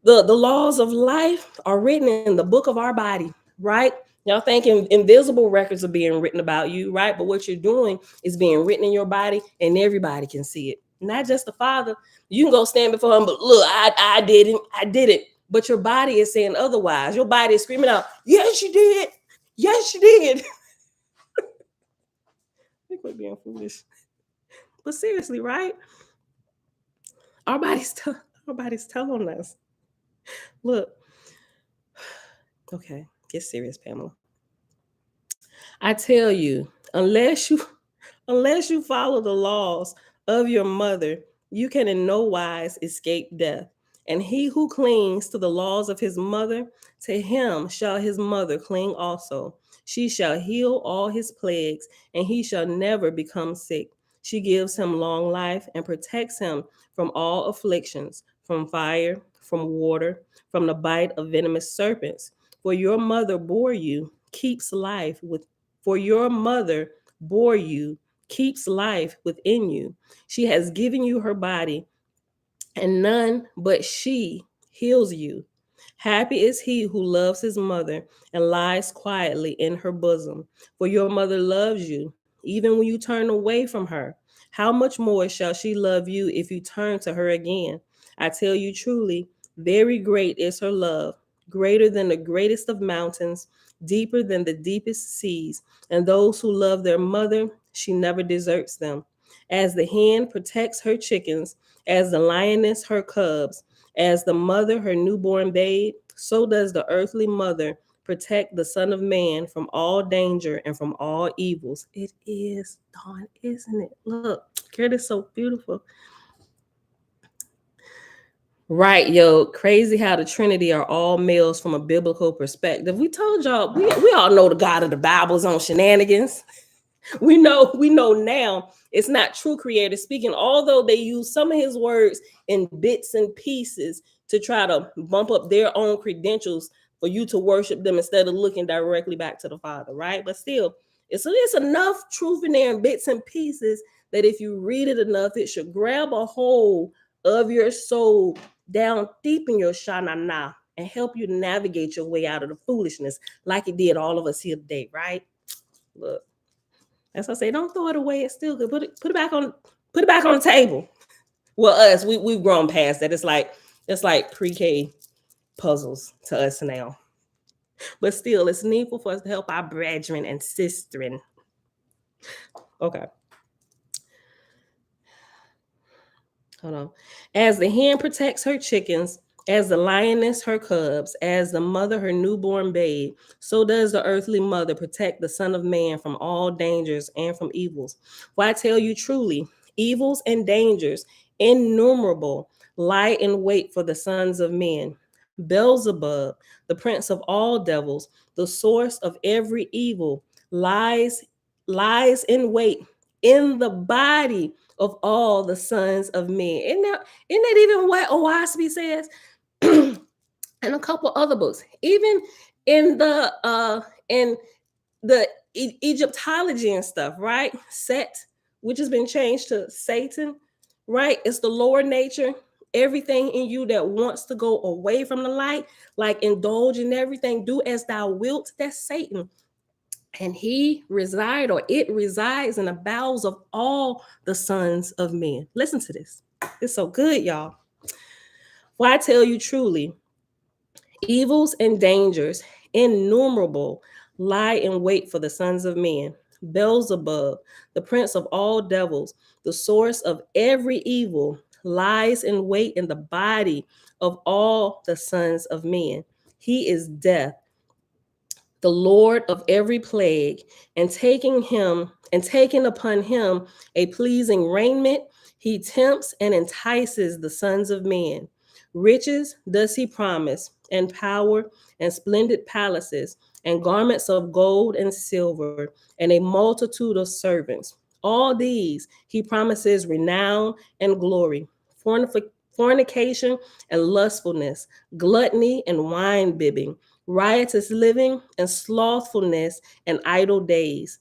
S1: the laws of life are written in the book of our body, right? Y'all think invisible records are being written about you, right? But what you're doing is being written in your body and everybody can see it. Not just the Father. You can go stand before him, but look, I did it. But your body is saying otherwise. Your body is screaming out, yes, you did. Yes, you did. I think we're being foolish. But seriously, right? Our body's telling us. Look, okay, get serious, Pamela. I tell you, unless you follow the laws of your mother, you can in no wise escape death. And he who clings to the laws of his mother, to him shall his mother cling also. She shall heal all his plagues, and he shall never become sick. She gives him long life and protects him from all afflictions, from fire, from water, from the bite of venomous serpents. For your mother bore you, keeps life with for your mother bore you, keeps life within you. She has given you her body, and none but she heals you. Happy is he who loves his mother and lies quietly in her bosom, for your mother loves you, even when you turn away from her. How much more shall she love you if you turn to her again? I tell you truly, very great is her love, greater than the greatest of mountains, deeper than the deepest seas. And those who love their mother, she never deserts them. As the hen protects her chickens, as the lioness her cubs, as the mother her newborn babe, so does the earthly mother protect the Son of Man from all danger and from all evils. It is dawn, isn't it? Look, it is so beautiful. Right, yo, crazy how the Trinity are all males from a biblical perspective. We told y'all, we all know the God of the Bible's on shenanigans. We know now it's not true creator speaking, although they use some of his words in bits and pieces to try to bump up their own credentials for you to worship them instead of looking directly back to the Father, right? But still, it's enough truth in there in bits and pieces that if you read it enough, it should grab a hold of your soul down deep in your shanana and help you navigate your way out of the foolishness like it did all of us here today, right? Look. As I say, don't throw it away. It's still good. Put it back on the table. Well, us, we've grown past that. It's like pre-K puzzles to us now. But still, it's needful for us to help our brethren and sistren. Okay. Hold on. As the hen protects her chickens, as the lioness her cubs, as the mother her newborn babe, so does the earthly mother protect the Son of Man from all dangers and from evils. For I tell you truly, evils and dangers innumerable lie in wait for the sons of men. Beelzebub, the prince of all devils, the source of every evil, lies in wait in the body of all the sons of men. Isn't that even what Oahspe says? And a couple other books. Even in the Egyptology and stuff, right? Set, which has been changed to Satan, right? It's the lower nature. Everything in you that wants to go away from the light, like indulge in everything, do as thou wilt, that's Satan. And it resides in the bowels of all the sons of men. Listen to this. It's so good, y'all. For I tell you truly, evils and dangers innumerable lie in wait for the sons of men. Beelzebub, the prince of all devils, the source of every evil, lies in wait in the body of all the sons of men. He is death, the Lord of every plague, and taking upon him a pleasing raiment, he tempts and entices the sons of men. Riches does he promise, and power, and splendid palaces, and garments of gold and silver, and a multitude of servants. All these he promises renown and glory, fornication and lustfulness, gluttony and wine bibbing, riotous living and slothfulness and idle days.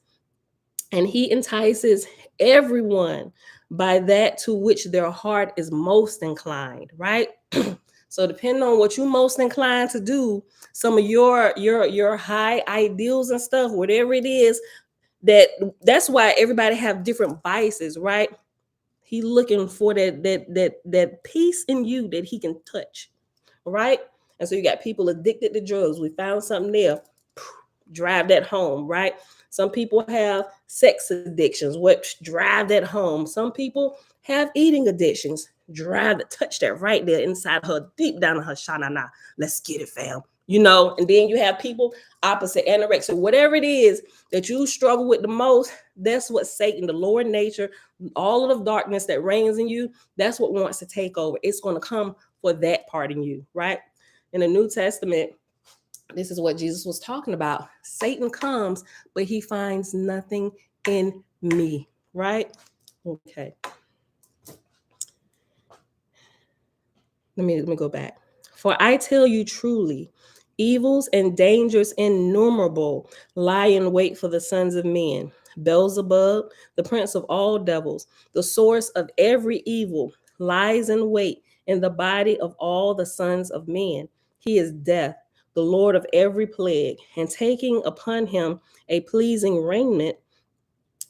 S1: And he entices everyone by that to which their heart is most inclined, right? So depending on what you're most inclined to do, some of your high ideals and stuff, whatever it is, that's why everybody have different vices, right? He looking for that peace in you that he can touch, right? And so you got people addicted to drugs. We found something there. Drive that home, right? Some people have sex addictions, which drive that home. Some people have eating addictions. Touch that right there inside her, deep down in her shanana. Let's get it, fam. And then you have people opposite anorexia, whatever it is that you struggle with the most. That's what Satan, the lower nature, all of the darkness that reigns in you, that's what wants to take over. It's going to come for that part in you, right? In the New Testament, this is what Jesus was talking about. Satan comes, but he finds nothing in me, right? Okay. Let me go back. For I tell you truly, evils and dangers innumerable lie in wait for the sons of men. Beelzebub, the prince of all devils, the source of every evil, lies in wait in the body of all the sons of men. He is death, the Lord of every plague, and taking upon him a pleasing raiment,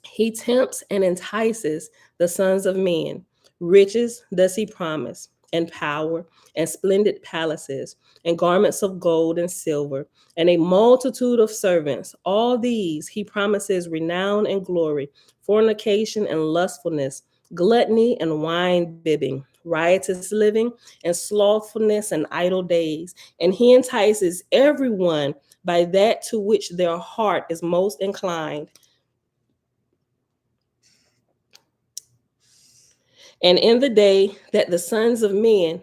S1: he tempts and entices the sons of men. Riches does he promise, and power, and splendid palaces, and garments of gold and silver, and a multitude of servants. All these he promises renown and glory, fornication and lustfulness, gluttony and wine bibbing, riotous living, and slothfulness and idle days. And he entices everyone by that to which their heart is most inclined. And in the day that the sons of men,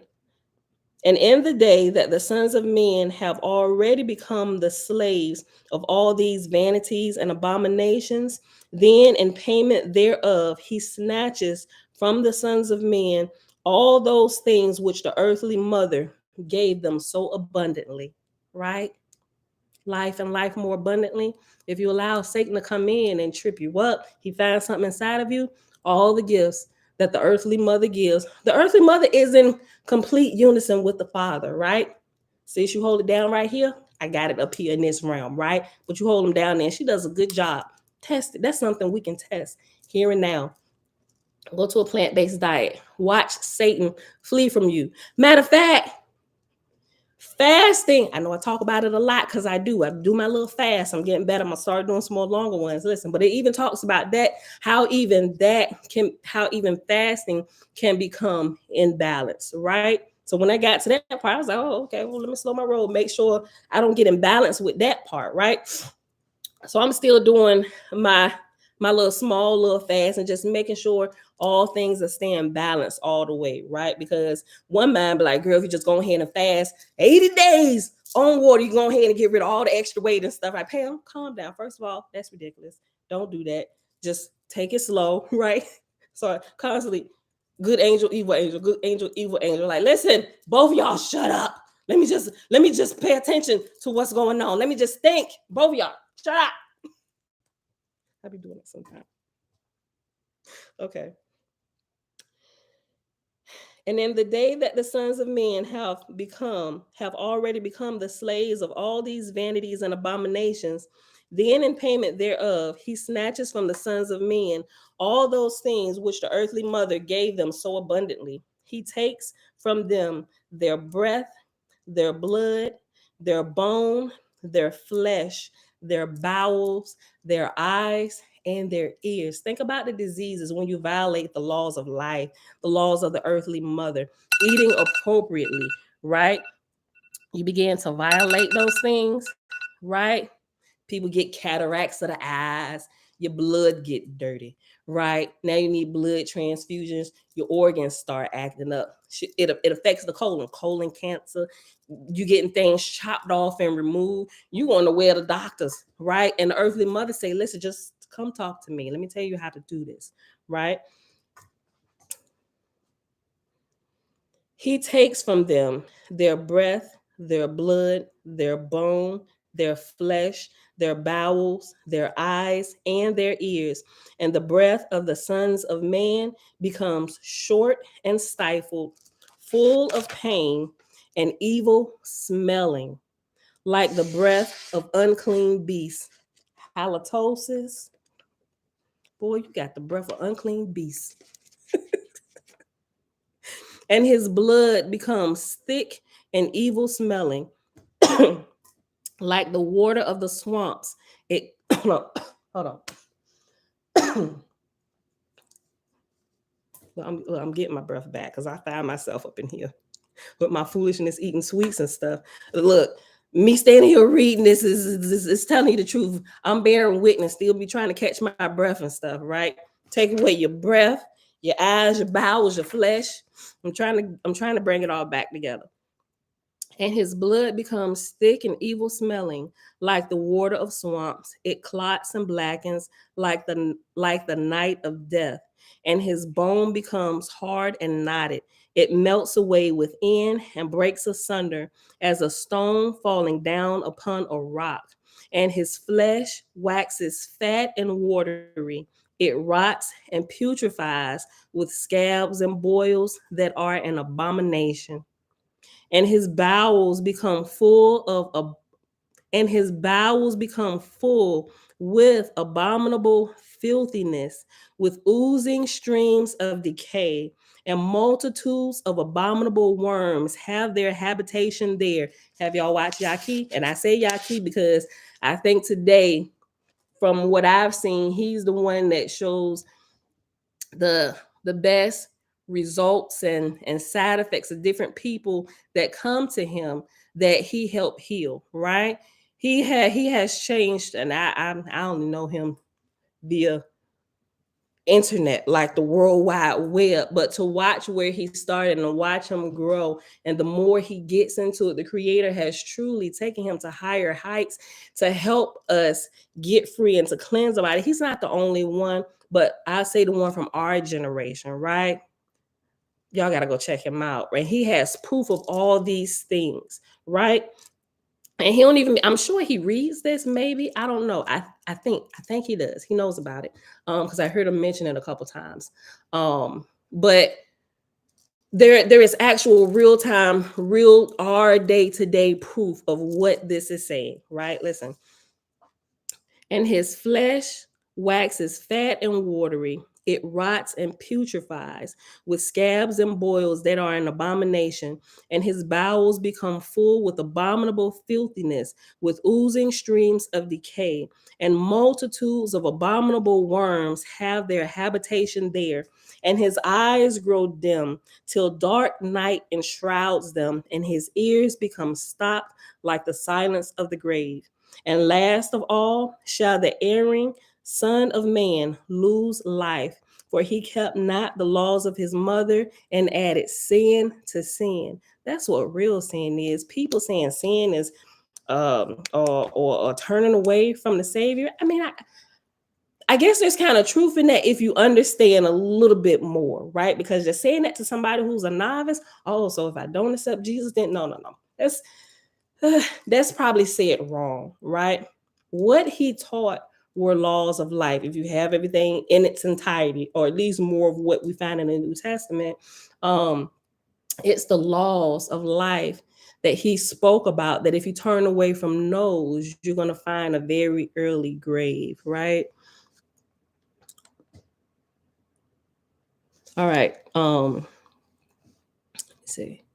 S1: and in the day that the sons of men have already become the slaves of all these vanities and abominations, then in payment thereof he snatches from the sons of men all those things which the earthly mother gave them so abundantly, right? Life and life more abundantly. If you allow Satan to come in and trip you up, he finds something inside of you, all the gifts that the earthly mother gives. The earthly mother is in complete unison with the father, right? Since you hold it down right here, I got it up here in this realm, right? But you hold them down there, and she does a good job. Test it. That's something we can test here and now. Go to a plant-based diet. Watch Satan flee from you. Matter of fact, fasting, I know I talk about it a lot because I do my little fast. I'm getting better. I'm gonna start doing some more longer ones. Listen, but it even talks about that, how even fasting can become imbalanced, right? So when I got to that part, I was like, oh, okay, well, let me slow my roll, make sure I don't get imbalanced with that part, right? So I'm still doing my little small little fast and just making sure all things are staying balanced all the way, right? Because one mind be like, girl, if you just go ahead and fast 80 days on water, you go ahead and get rid of all the extra weight and stuff. Like, Pam, calm down. First of all, that's ridiculous. Don't do that. Just take it slow, right? So constantly, good angel, good angel, evil angel. Like, listen, both of y'all shut up. Let me just pay attention to what's going on. Let me just think. Both of y'all, shut up. I be doing it sometimes. Okay. And in the day that the sons of men have already become the slaves of all these vanities and abominations, then in payment thereof, he snatches from the sons of men all those things which the earthly mother gave them so abundantly. He takes from them their breath, their blood, their bone, their flesh, their bowels, their eyes, and their ears. Think about the diseases when you violate the laws of life, the laws of the earthly mother, eating appropriately, right? You begin to violate those things, right? People get cataracts of the eyes, your blood get dirty, right? Now you need blood transfusions, your organs start acting up. It affects the colon cancer. You getting things chopped off and removed. You want to wear the doctors, right? And the earthly mother say, listen, just come talk to me. Let me tell you how to do this, right? He takes from them their breath, their blood, their bone, their flesh, their bowels, their eyes, and their ears. And the breath of the sons of man becomes short and stifled, full of pain and evil smelling, like the breath of unclean beasts. Halitosis. Boy, you got the breath of unclean beasts. And his blood becomes thick and evil smelling, like the water of the swamps. It hold on. I'm getting my breath back because I find myself up in here with my foolishness eating sweets and stuff. Look, me standing here reading this is telling you the truth. I'm bearing witness, still be trying to catch my breath and stuff, right? Take away your breath, your eyes, your bowels, your flesh. I'm trying to bring it all back together. And his blood becomes thick and evil smelling like the water of swamps. It clots and blackens like the night of death. And his bone becomes hard and knotted. It melts away within and breaks asunder as a stone falling down upon a rock. And his flesh waxes fat and watery. It rots and putrefies with scabs and boils that are an abomination. And his bowels become full of and his bowels become full with abominable filthiness, with oozing streams of decay, and multitudes of abominable worms have their habitation there. Have y'all watched Yaki? And I say Yaki because I think today, from what I've seen, he's the one that shows the best results and side effects of different people that come to him that he helped heal, right? He has changed, and I only know him via internet, like the world wide web, but to watch where he started and to watch him grow, and the more he gets into it, the creator has truly taken him to higher heights to help us get free and to cleanse the body. He's not the only one, but I say the one from our generation, right? Y'all got to go check him out, right? He has proof of all these things, right? And he don't even, I'm sure he reads this, maybe, I don't know. I think he does. He knows about it, because I heard him mention it a couple times. But there is actual real time, real our day-to-day proof of what this is saying, right? Listen. And his flesh waxes fat and watery. It rots and putrefies with scabs and boils that are an abomination. And his bowels become full with abominable filthiness, with oozing streams of decay. And multitudes of abominable worms have their habitation there. And his eyes grow dim till dark night enshrouds them, and his ears become stopped like the silence of the grave. And last of all shall the erring Son of Man lose life, for he kept not the laws of his mother and added sin to sin. That's what real sin is. People saying sin is or turning away from the Savior. I mean, I guess there's kind of truth in that if you understand a little bit more, right? Because you're saying that to somebody who's a novice. Oh, so if I don't accept Jesus, then no. That's probably said wrong, right? What he taught were laws of life. If you have everything in its entirety, or at least more of what we find in the New Testament, it's the laws of life that he spoke about, that if you turn away from those, you're going to find a very early grave, right? All right. Let's see.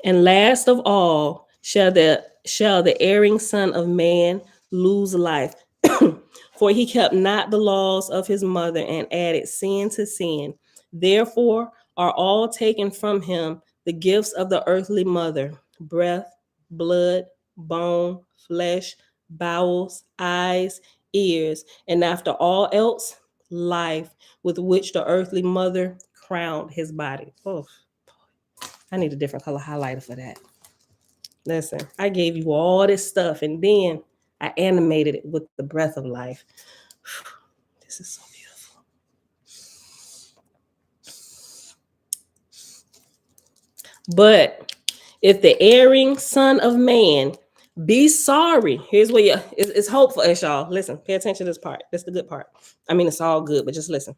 S1: And last of all shall the erring Son of Man lose life. For he kept not the laws of his mother and added sin to sin. Therefore are all taken from him the gifts of the earthly mother: breath, blood, bone, flesh, bowels, eyes, ears, and after all else, life, with which the earthly mother crowned his body. Oh, I need a different color highlighter for that. Listen, I gave you all this stuff, and then I animated it with the breath of life. This is so beautiful. But if the erring Son of Man be sorry, here's where it's hope for us, y'all. Listen, pay attention to this part. That's the good part. I mean, it's all good, but just listen.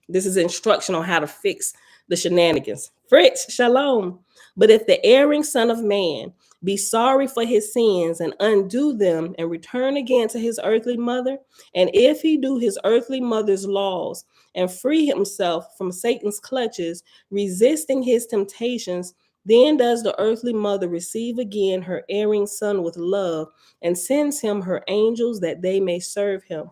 S1: This is instruction on how to fix the shenanigans. Fritz, shalom. But if the erring Son of Man be sorry for his sins and undo them and return again to his earthly mother, and if he do his earthly mother's laws and free himself from Satan's clutches, resisting his temptations, then does the earthly mother receive again her erring son with love and sends him her angels that they may serve him.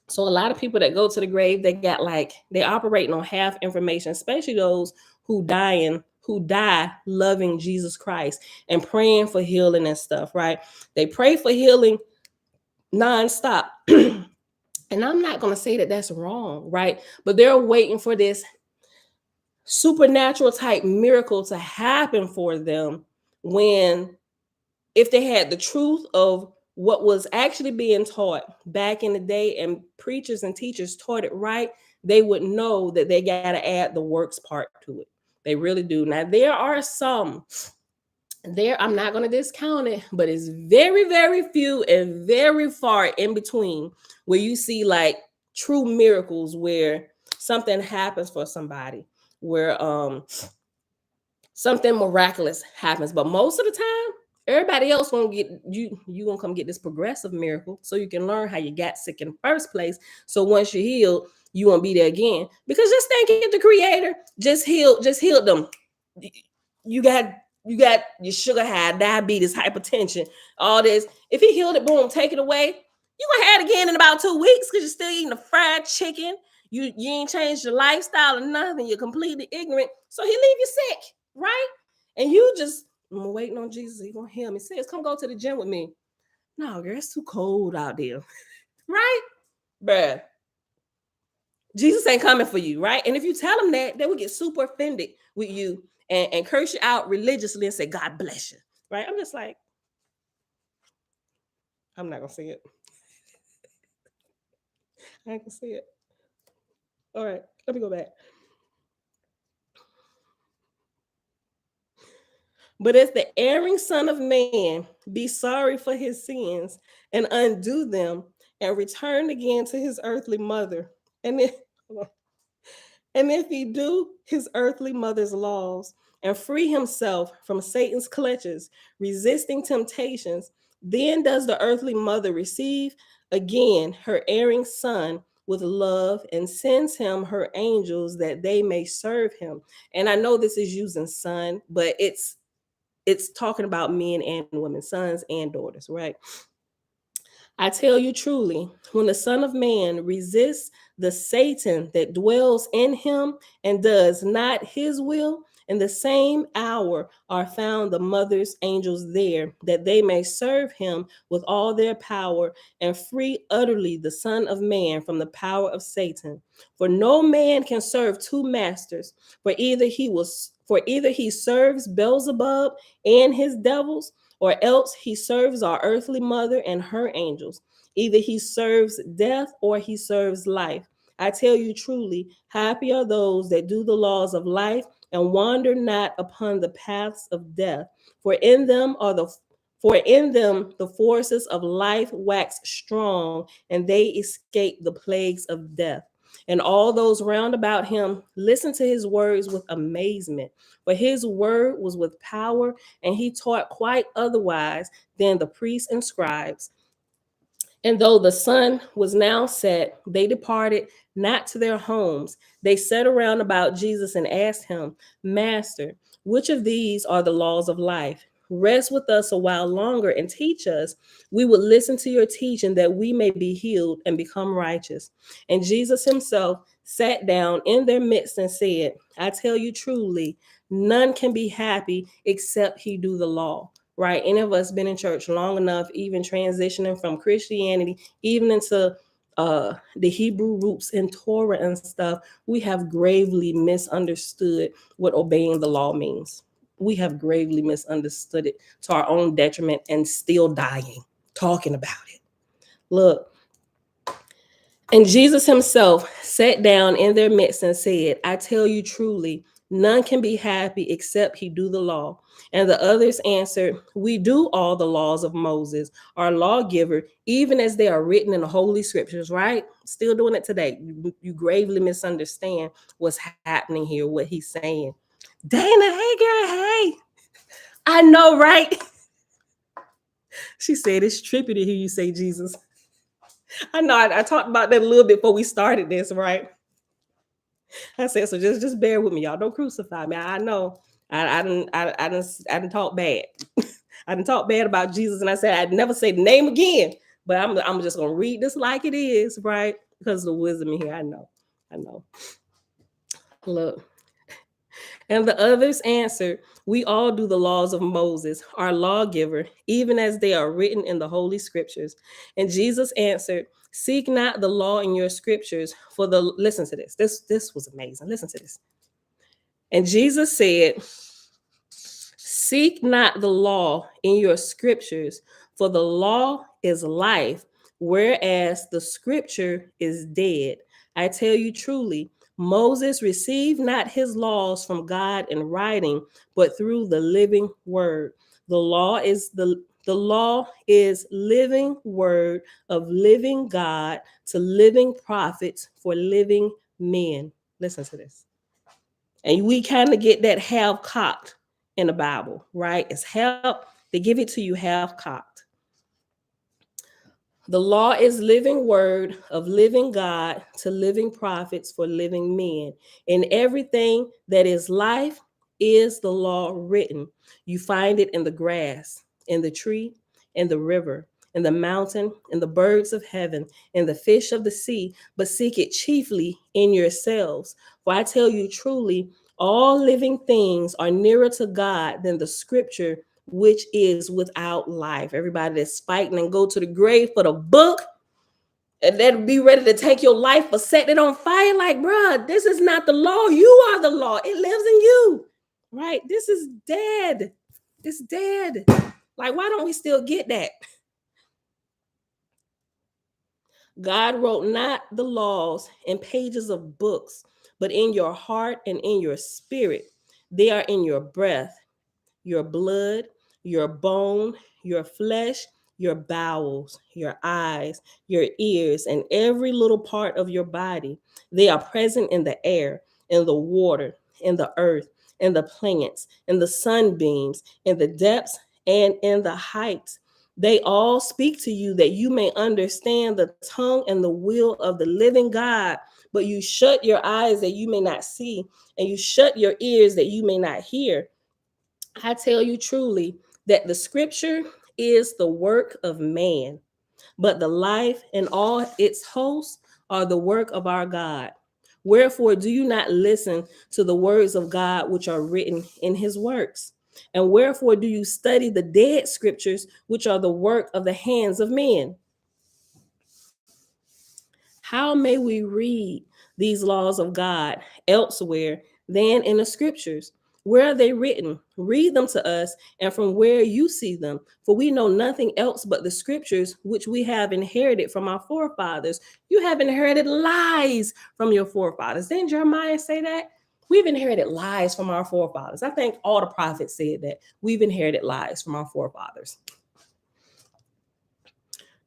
S1: So a lot of people that go to the grave, they operating on half information, especially those who die loving Jesus Christ and praying for healing and stuff, right? They pray for healing nonstop. And I'm not going to say that that's wrong, right? But they're waiting for this supernatural type miracle to happen for them, when if they had the truth of what was actually being taught back in the day, and preachers and teachers taught it right, they would know that they got to add the works part to it. They really do. Now, there are some there, I'm not going to discount it, but it's very, very few and very far in between where you see like true miracles, where something happens for somebody, where something miraculous happens. But most of the time, everybody else gonna get you gonna come get this progressive miracle so you can learn how you got sick in the first place. So once you're healed, you won't be there again. Because just think, if the creator just healed them. You got your sugar high, diabetes, hypertension, all this. If he healed it, boom, take it away. You gonna have it again in about 2 weeks because you're still eating the fried chicken. You ain't changed your lifestyle or nothing. You're completely ignorant. So he leave you sick, right? And you just, I'm waiting on Jesus. He gonna heal me. Says, come go to the gym with me. No, girl, it's too cold out there, right, bruh? Jesus ain't coming for you, right? And if you tell them that, they will get super offended with you and curse you out religiously and say, God bless you, right? I'm just like, I'm not gonna say it. I ain't gonna say it. All right, let me go back. But as the erring Son of Man be sorry for his sins and undo them and return again to his earthly mother, and then and if he do his earthly mother's laws and free himself from Satan's clutches, resisting temptations, then does the earthly mother receive again her erring son with love and sends him her angels that they may serve him. And I know this is using son, but it's talking about men and women, sons and daughters, right? I tell you truly, when the Son of Man resists the Satan that dwells in him and does not his will, in the same hour are found the mother's angels there, that they may serve him with all their power and free utterly the Son of Man from the power of Satan. For no man can serve two masters, for either he serves Beelzebub and his devils, or else he serves our earthly mother and her angels. Either he serves death or he serves life. I tell you truly, happy are those that do the laws of life and wander not upon the paths of death. For in them are the for in them the forces of life wax strong, and they escape the plagues of death. And all those round about him listened to his words with amazement. For his word was with power, and he taught quite otherwise than the priests and scribes. And though the sun was now set, they departed not to their homes. They sat around about Jesus and asked him, Master, which of these are the laws of life? Rest with us a while longer and teach us. We would listen to your teaching that we may be healed and become righteous. And Jesus himself sat down in their midst and said, I tell you truly, none can be happy except he do the law, right? Any of us been in church long enough, even transitioning from Christianity, even into the Hebrew roots in Torah and stuff, we have gravely misunderstood what obeying the law means. We have gravely misunderstood it to our own detriment and still dying, talking about it. Look, and Jesus himself sat down in their midst and said, I tell you truly, none can be happy except he do the law. And the others answered, we do all the laws of Moses, our lawgiver, even as they are written in the holy scriptures, right? Still doing it today. You gravely misunderstand what's happening here, what he's saying. Dana, hey girl, hey. I know, right? She said it's trippy to hear you say Jesus. I know I talked about that a little bit before we started this, right? I said, so just bear with me, y'all. Don't crucify me. I know I didn't talk bad. I didn't talk bad about Jesus, and I said I'd never say the name again. But I'm just gonna read this like it is, right? Because of the wisdom in here. I know. Look. And the others answered, we all do the laws of Moses, our lawgiver, even as they are written in the Holy Scriptures. And Jesus answered, seek not the law in your scriptures, for the, listen to this. This was amazing. Listen to this. And Jesus said, seek not the law in your scriptures, for the law is life, whereas the scripture is dead. I tell you truly, Moses received not his laws from God in writing, but through the living word. The law is living word of living God to living prophets for living men. Listen to this. And we kind of get that half cocked in the Bible, right? It's half, they give it to you half cocked. The law is living word of living God to living prophets for living men. In everything that is life is the law written. You find it in the grass, in the tree, in the river, in the mountain, in the birds of heaven, in the fish of the sea, but seek it chiefly in yourselves. For I tell you truly, all living things are nearer to God than the scripture which is without life. Everybody that's fighting and go to the grave for the book and then be ready to take your life for setting it on fire. Like, bruh, this is not the law. You are the law. It lives in you, right? This is dead. It's dead. Like, why don't we still get that? God wrote not the laws in pages of books, but in your heart and in your spirit. They are in your breath, your blood, your bone, your flesh, your bowels, your eyes, your ears, and every little part of your body. They are present in the air, in the water, in the earth, in the plants, in the sunbeams, in the depths, and in the heights. They all speak to you that you may understand the tongue and the will of the living God. But you shut your eyes that you may not see, and you shut your ears that you may not hear. I tell you truly that the scripture is the work of man, but the life and all its hosts are the work of our God. Wherefore, do you not listen to the words of God which are written in his works? And wherefore do you study the dead scriptures which are the work of the hands of men? How may we read these laws of God elsewhere than in the scriptures? Where are they written? Read them to us, and from where you see them. For we know nothing else but the scriptures which we have inherited from our forefathers. You have inherited lies from your forefathers. Didn't Jeremiah say that? We've inherited lies from our forefathers. I think all the prophets said that. We've inherited lies from our forefathers.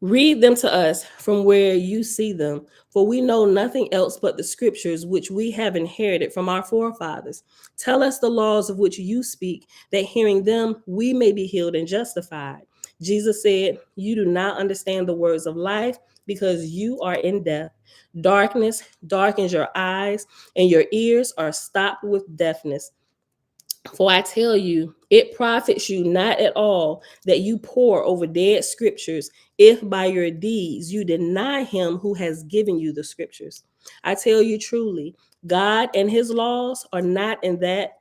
S1: Read them to us from where you see them, for we know nothing else but the scriptures which we have inherited from our forefathers. Tell us the laws of which you speak, that hearing them we may be healed and justified. Jesus said, you do not understand the words of life because you are in death. Darkness darkens your eyes, and your ears are stopped with deafness. For I tell you, it profits you not at all that you pore over dead scriptures, if by your deeds you deny him who has given you the scriptures. I tell you truly, God and his laws are not in that.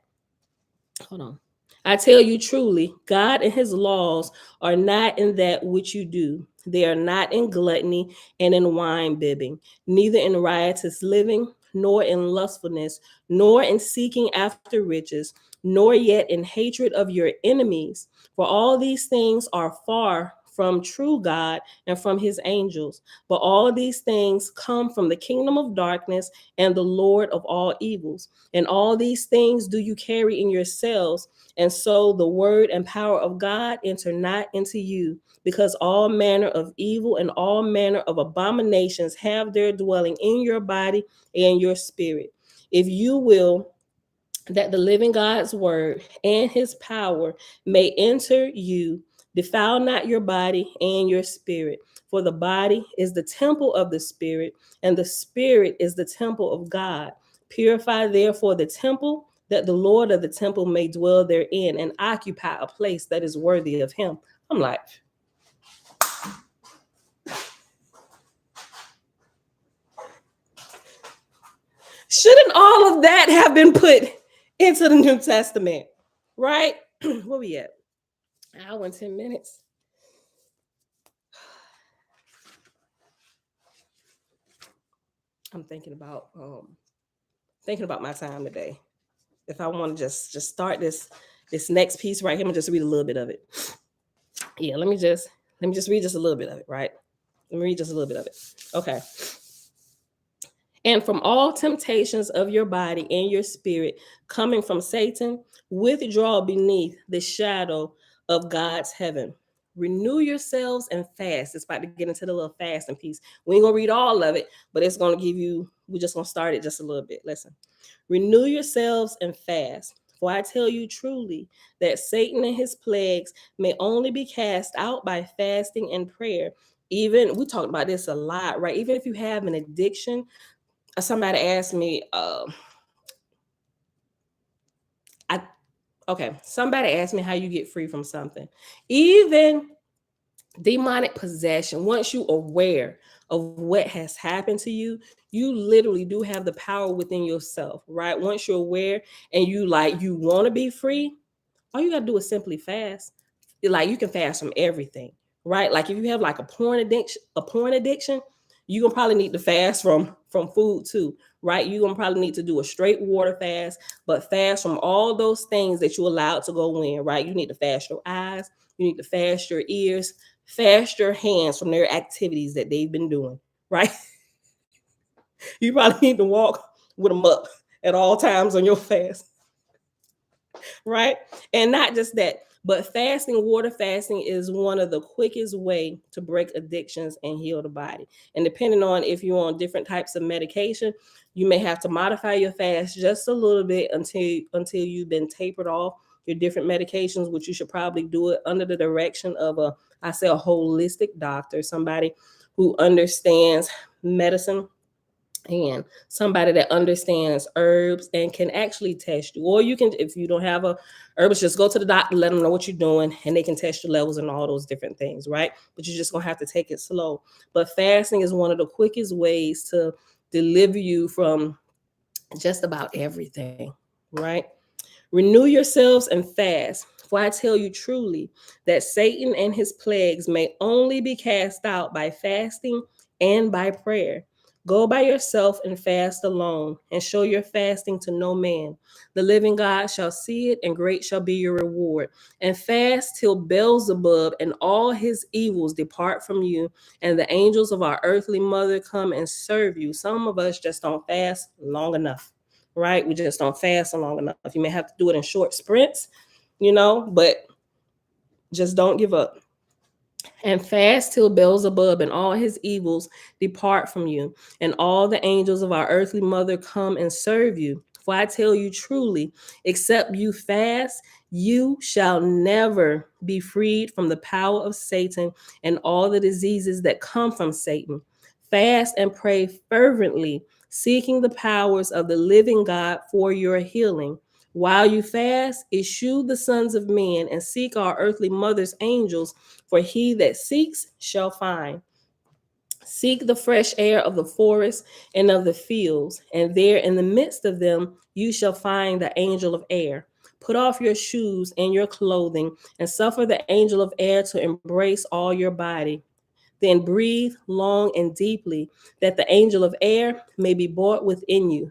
S1: Hold on. I tell you truly, God and his laws are not in that which you do. They are not in gluttony and in wine bibbing, neither in riotous living, nor in lustfulness, nor in seeking after riches, nor yet in hatred of your enemies. For all these things are far from true God and from his angels. But all these things come from the kingdom of darkness and the Lord of all evils. And all these things do you carry in yourselves, and so the word and power of God enter not into you, because all manner of evil and all manner of abominations have their dwelling in your body and your spirit. If you will that the living God's word and his power may enter you, defile not your body and your spirit. For the body is the temple of the spirit, and the spirit is the temple of God. Purify therefore the temple, that the Lord of the temple may dwell therein and occupy a place that is worthy of him. I'm like, shouldn't all of that have been put into the New Testament, right? Where we at? An hour and 10 minutes. I'm thinking about my time today. If I want to just start this next piece right here, I'm gonna just read a little bit of it. Yeah, let me just read just a little bit of it, right? Let me read just a little bit of it. Okay. And from all temptations of your body and your spirit coming from Satan, withdraw beneath the shadow of God's heaven. Renew yourselves and fast. It's about to get into the little fasting piece. We ain't gonna read all of it, but it's gonna give you, we're just gonna start it just a little bit. Listen. Renew yourselves and fast. For I tell you truly that Satan and his plagues may only be cast out by fasting and prayer. Even, we talked about this a lot, right? Even if you have an addiction, somebody asked me, somebody asked me how you get free from something. Even demonic possession, once you aware of what has happened to you, you literally do have the power within yourself, right? Once you're aware and you want to be free, all you got to do is simply fast. Like, you can fast from everything, right? Like, if you have like a porn addiction, you're gonna probably need to fast from food too, right? You're gonna probably need to do a straight water fast, but fast from all those things that you allowed to go in, right? You need to fast your eyes, you need to fast your ears, fast your hands from their activities that they've been doing, right? You probably need to walk with them up at all times on your fast, right? And not just that, but fasting, water fasting is one of the quickest way to break addictions and heal the body. And depending on if you're on different types of medication, you may have to modify your fast just a little bit until you've been tapered off your different medications, which you should probably do it under the direction of a holistic doctor, somebody who understands medicine and somebody that understands herbs and can actually test you. Or you can, if you don't have a herbalist, just go to the doctor, let them know what you're doing, and they can test your levels and all those different things, right? But you're just gonna have to take it slow. But fasting is one of the quickest ways to deliver you from just about everything, right? Renew yourselves and fast. For I tell you truly that Satan and his plagues may only be cast out by fasting and by prayer. Go by yourself and fast alone, and show your fasting to no man. The living God shall see it, and great shall be your reward. And fast till Beelzebub and all his evils depart from you, and the angels of our earthly mother come and serve you. Some of us just don't fast long enough, right? We just don't fast long enough. You may have to do it in short sprints, but just don't give up. And fast till Beelzebub and all his evils depart from you, and all the angels of our earthly mother come and serve you. For I tell you truly, except you fast, you shall never be freed from the power of Satan and all the diseases that come from Satan. Fast and pray fervently, seeking the powers of the living God for your healing. While you fast, eschew the sons of men and seek our earthly mother's angels, for he that seeks shall find. Seek the fresh air of the forest and of the fields, and there in the midst of them you shall find the angel of air. Put off your shoes and your clothing, and suffer the angel of air to embrace all your body. Then breathe long and deeply, that the angel of air may be brought within you.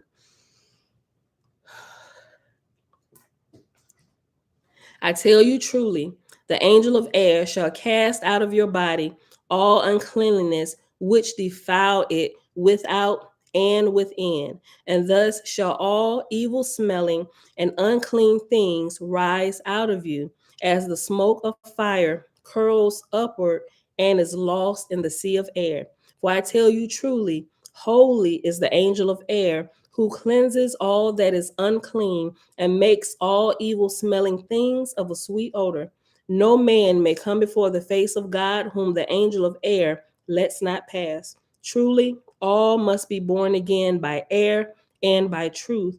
S1: I tell you truly, the angel of air shall cast out of your body all uncleanliness which defile it without and within, and thus shall all evil smelling and unclean things rise out of you, as the smoke of fire curls upward and is lost in the sea of air. For I tell you truly, holy is the angel of air who cleanses all that is unclean and makes all evil smelling things of a sweet odor. No man may come before the face of God whom the angel of air lets not pass. Truly, all must be born again by air and by truth.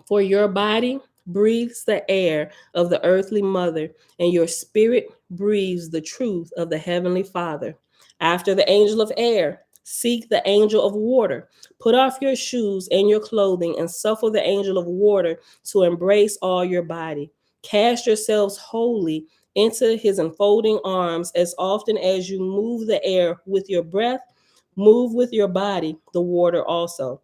S1: For your body breathes the air of the earthly mother, and your spirit breathes the truth of the heavenly Father. After the angel of air Seek the angel of water. Put off your shoes and your clothing and suffer the angel of water to embrace all your body. Cast yourselves wholly into his enfolding arms as often as you move the air with your breath, move with your body the water also.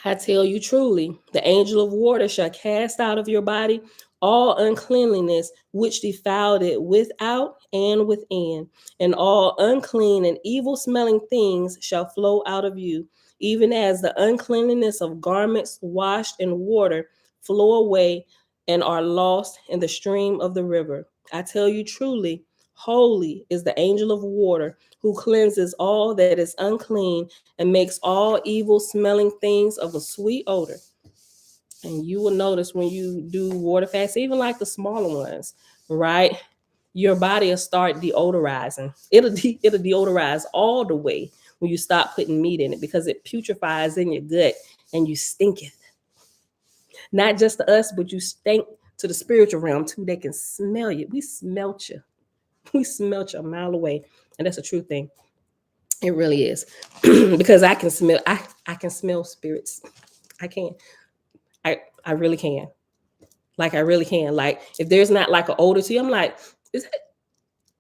S1: I tell you truly, the angel of water shall cast out of your body all uncleanliness which defiled it without and within, and all unclean and evil smelling things shall flow out of you, even as the uncleanliness of garments washed in water flow away and are lost in the stream of the river. I tell you truly, holy is the angel of water who cleanses all that is unclean and makes all evil smelling things of a sweet odor. And you will notice when you do water fasts, even like the smaller ones, right? Your body will start deodorizing. It'll deodorize all the way when you stop putting meat in it because it putrefies in your gut and you stinketh. Not just to us, but you stink to the spiritual realm too. They can smell you. We smelt you. We smelt you a mile away. And that's a true thing. It really is. Because I can smell spirits. I can. I really can. Like I really can. Like if there's not like an odor to you, I'm like, is it,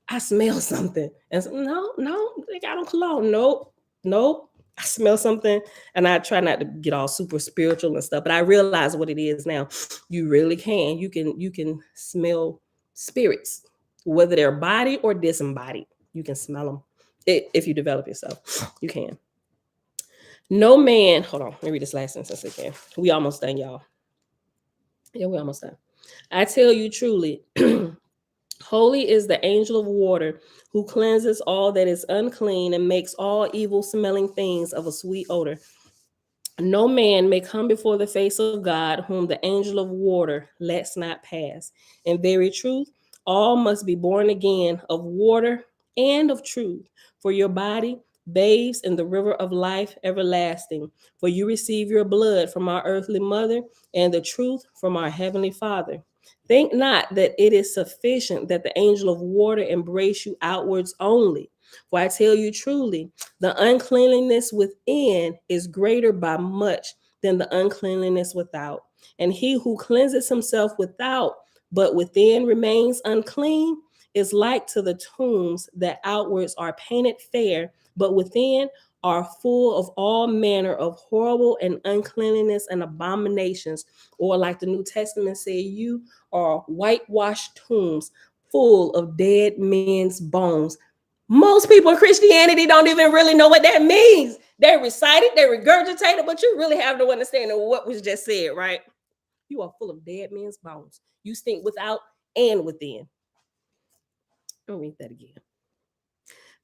S1: I smell something. And so, no, they got on cologne. Nope. I smell something and I try not to get all super spiritual and stuff, but I realize what it is now. You really can. You can smell spirits, whether they're body or disembodied. You can smell them if you develop yourself. You can. No man, hold on, let me read this last sentence again. We almost done, y'all. Yeah, we almost done. I tell you truly, holy is the angel of water who cleanses all that is unclean and makes all evil smelling things of a sweet odor. No man may come before the face of God whom the angel of water lets not pass. In very truth, all must be born again of water and of truth. For your body bathes in the river of life everlasting. For you receive your blood from our earthly mother and the truth from our heavenly Father. Think not that it is sufficient that the angel of water embrace you outwards only. For I tell you truly, the uncleanliness within is greater by much than the uncleanliness without. And he who cleanses himself without, but within remains unclean, is like to the tombs that outwards are painted fair, but within are full of all manner of horrible and uncleanliness and abominations. Or, like the New Testament said, you are whitewashed tombs full of dead men's bones. Most people in Christianity don't even really know what that means. They recite it, they regurgitate it, but you really have no understanding of what was just said, right? You are full of dead men's bones. You stink without and within. I'll read that again.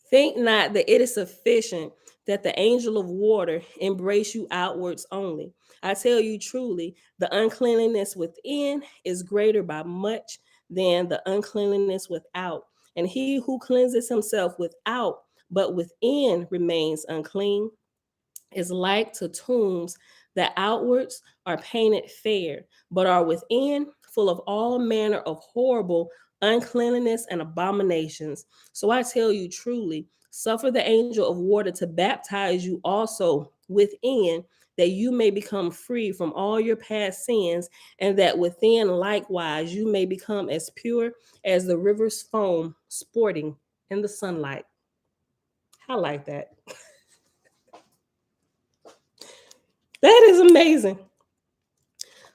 S1: Think not that it is sufficient that the angel of water embrace you outwards only. I tell you truly, the uncleanliness within is greater by much than the uncleanliness without. And he who cleanses himself without, but within remains unclean, is like to tombs that outwards are painted fair, but are within full of all manner of horrible uncleanliness and abominations. So I tell you truly, suffer the angel of water to baptize you also within, that you may become free from all your past sins, and that within likewise you may become as pure as the river's foam sporting in the sunlight. I like that. That is amazing.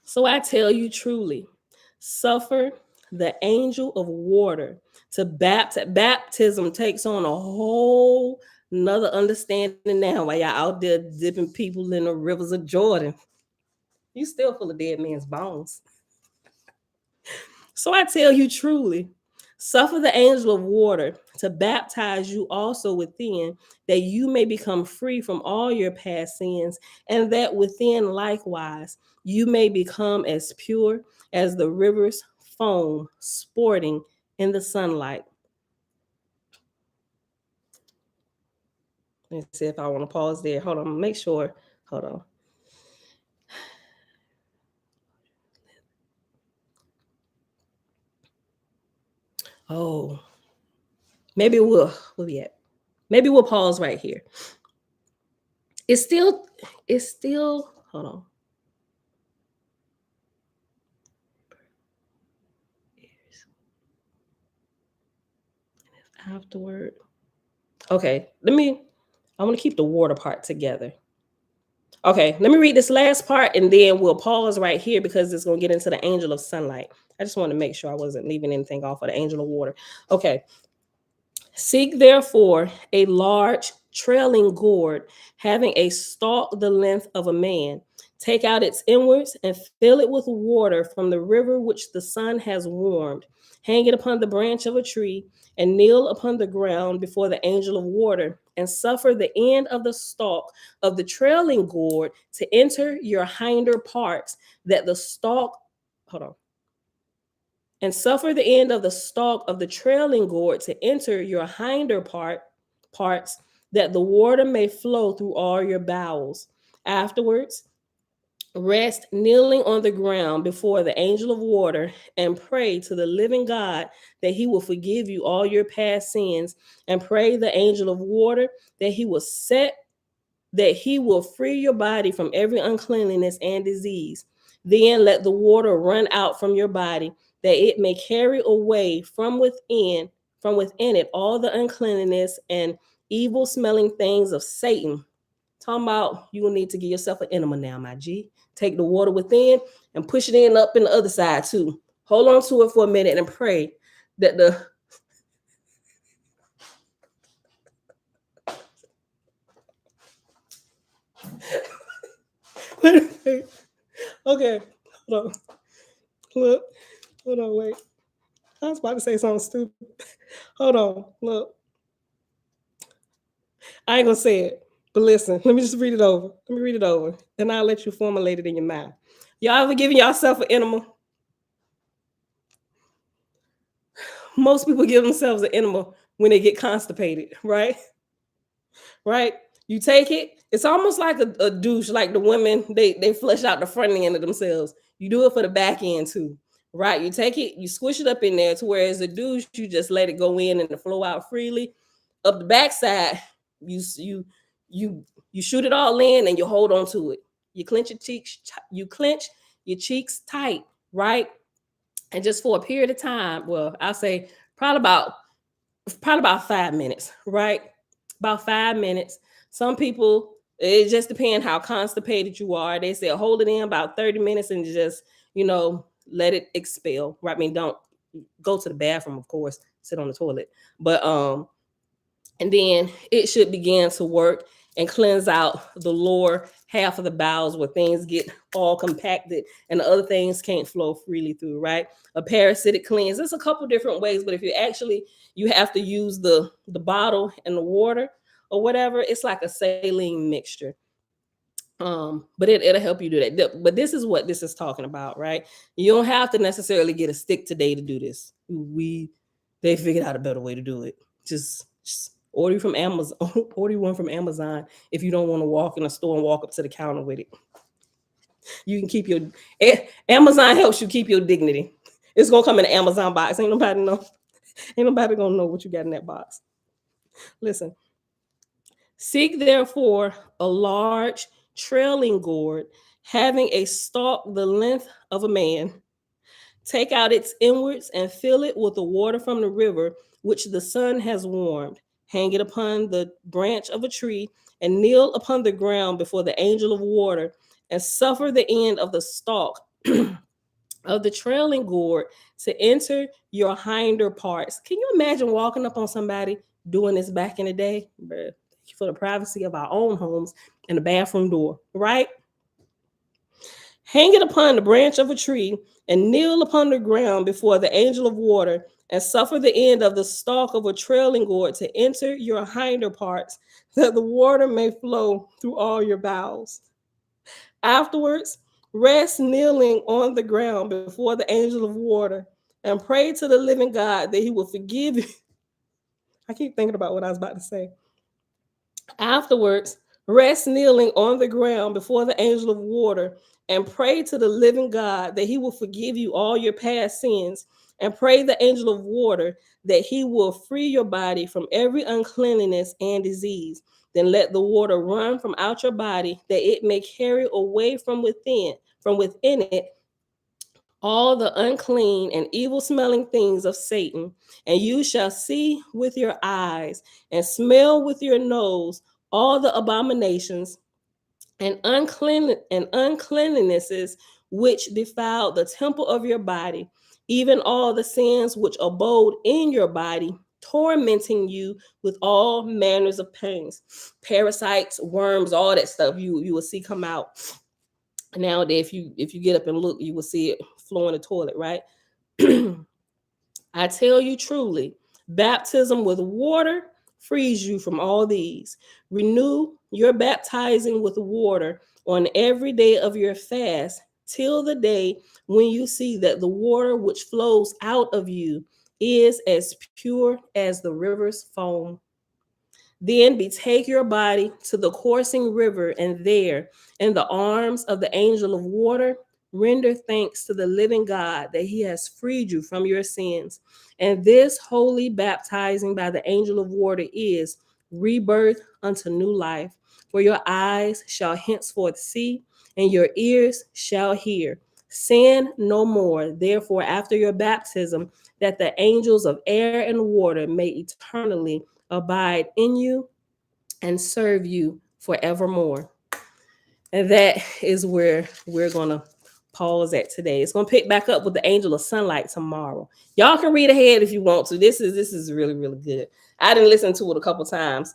S1: So I tell you truly, suffer the angel of water to baptize. Baptism takes on a whole another understanding now while y'all out there dipping people in the rivers of Jordan. You still full of dead men's bones. So I tell you truly, suffer the angel of water to baptize you also within, that you may become free from all your past sins, and that within likewise you may become as pure as the river's foam sporting in the sunlight. Let's see if I want to pause there. Hold on, make sure. Hold on. Oh, maybe we'll be at. Maybe we'll pause right here. It's still, hold on. Afterward. Okay, I want to keep the water part together. Okay, let me read this last part and then we'll pause right here because it's going to get into the angel of sunlight. I just want to make sure I wasn't leaving anything off of the angel of water. Okay. Seek therefore a large trailing gourd, having a stalk the length of a man. Take out its inwards and fill it with water from the river which the sun has warmed. Hang it upon the branch of a tree and kneel upon the ground before the angel of water and suffer the end of the stalk of the trailing gourd to enter your hinder parts, that the stalk, hold on, and suffer the end of the stalk of the trailing gourd to enter your hinder parts, that the water may flow through all your bowels. Afterwards, rest kneeling on the ground before the angel of water and pray to the living God that he will forgive you all your past sins, and pray the angel of water that he will free your body from every uncleanliness and disease. Then let the water run out from your body, that it may carry away from within it, all the uncleanliness and evil smelling things of Satan. Talking about you will need to give yourself an enema now, my G. Take the water within and push it in up in the other side too. Hold on to it for a minute and pray that the okay, hold on. Look, hold on, wait. I was about to say something stupid. Hold on, look. I ain't gonna say it, but listen, let me just read it over. Let me read it over, and I'll let you formulate it in your mind. Y'all ever giving yourself an enema? Most people give themselves an enema when they get constipated, right? Right? You take it, it's almost like a douche, like the women, they flush out the front end of themselves. You do it for the back end too, right? You take it, you squish it up in there to where as a douche, you just let it go in and the flow out freely. Up the backside, you shoot it all in and you hold on to it. You clench your cheeks tight, right? And just for a period of time, well, I'll say probably about 5 minutes, right? About 5 minutes. Some people, it just depends how constipated you are. They say hold it in about 30 minutes and just, let it expel. Right? I mean, don't go to the bathroom, of course, sit on the toilet. But and then it should begin to work and cleanse out the lower half of the bowels where things get all compacted and the other things can't flow freely through, right? A parasitic cleanse. There's a couple different ways, but if you have to use the bottle and the water or whatever, it's like a saline mixture. But it'll help you do that. But this is what this is talking about, right? You don't have to necessarily get a stick today to do this. They figured out a better way to do it. Just order from Amazon. Order one from Amazon if you don't want to walk in a store and walk up to the counter with it. You can keep your Amazon helps you keep your dignity. It's gonna come in an Amazon box. Ain't nobody gonna know what you got in that box. Listen. Seek therefore a large trailing gourd, having a stalk the length of a man. Take out its inwards and fill it with the water from the river, which the sun has warmed. Hang it upon the branch of a tree and kneel upon the ground before the angel of water and suffer the end of the stalk of the trailing gourd to enter your hinder parts. Can you imagine walking up on somebody doing this back in the day? For the privacy of our own homes and the bathroom door, right? Hang it upon the branch of a tree and kneel upon the ground before the angel of water and suffer the end of the stalk of a trailing gourd to enter your hinder parts, that the water may flow through all your bowels. Afterwards, rest kneeling on the ground before the angel of water and pray to the living God that he will forgive you. I keep thinking about what I was about to say. Afterwards, rest kneeling on the ground before the angel of water and pray to the living God that he will forgive you all your past sins, and pray the angel of water that he will free your body from every uncleanliness and disease. Then let the water run from out your body, that it may carry away from within it, all the unclean and evil smelling things of Satan, and you shall see with your eyes and smell with your nose all the abominations and uncleanlinesses which defile the temple of your body, even all the sins which abode in your body, tormenting you with all manners of pains, parasites, worms, all that stuff you will see come out. Nowadays, if you get up and look, you will see it flow in the toilet, right? I tell you truly, baptism with water frees you from all these. Renew your baptizing with water on every day of your fast till the day when you see that the water which flows out of you is as pure as the river's foam. Then betake your body to the coursing river, and there, in the arms of the angel of water, render thanks to the living God that he has freed you from your sins. And this holy baptizing by the angel of water is rebirth unto new life. For your eyes shall henceforth see, and your ears shall hear. Sin no more, therefore, after your baptism, that the angels of air and water may eternally abide in you and serve you forevermore. And that is where we're going to pause at today. It's going to pick back up with the angel of sunlight tomorrow. Y'all can read ahead if you want to. This is really, really good. I didn't listen to it a couple times.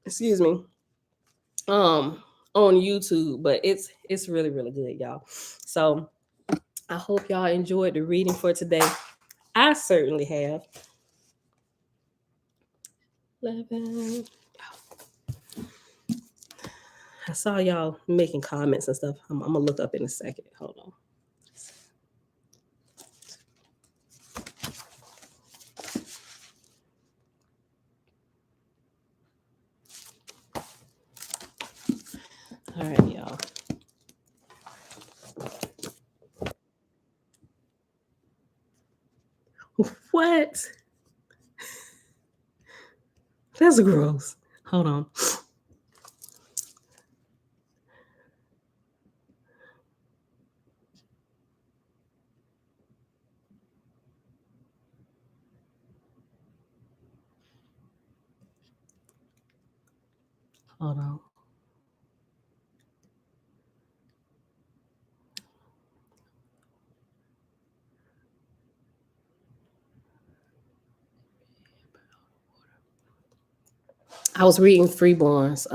S1: Excuse me. On YouTube, but it's really, really good, y'all. So I hope y'all enjoyed the reading for today. I certainly have. 11. I saw y'all making comments and stuff. I'm gonna look up in a second. Hold on. All right, y'all. What? That's gross. Hold on. Hold on. I was reading Freeborn's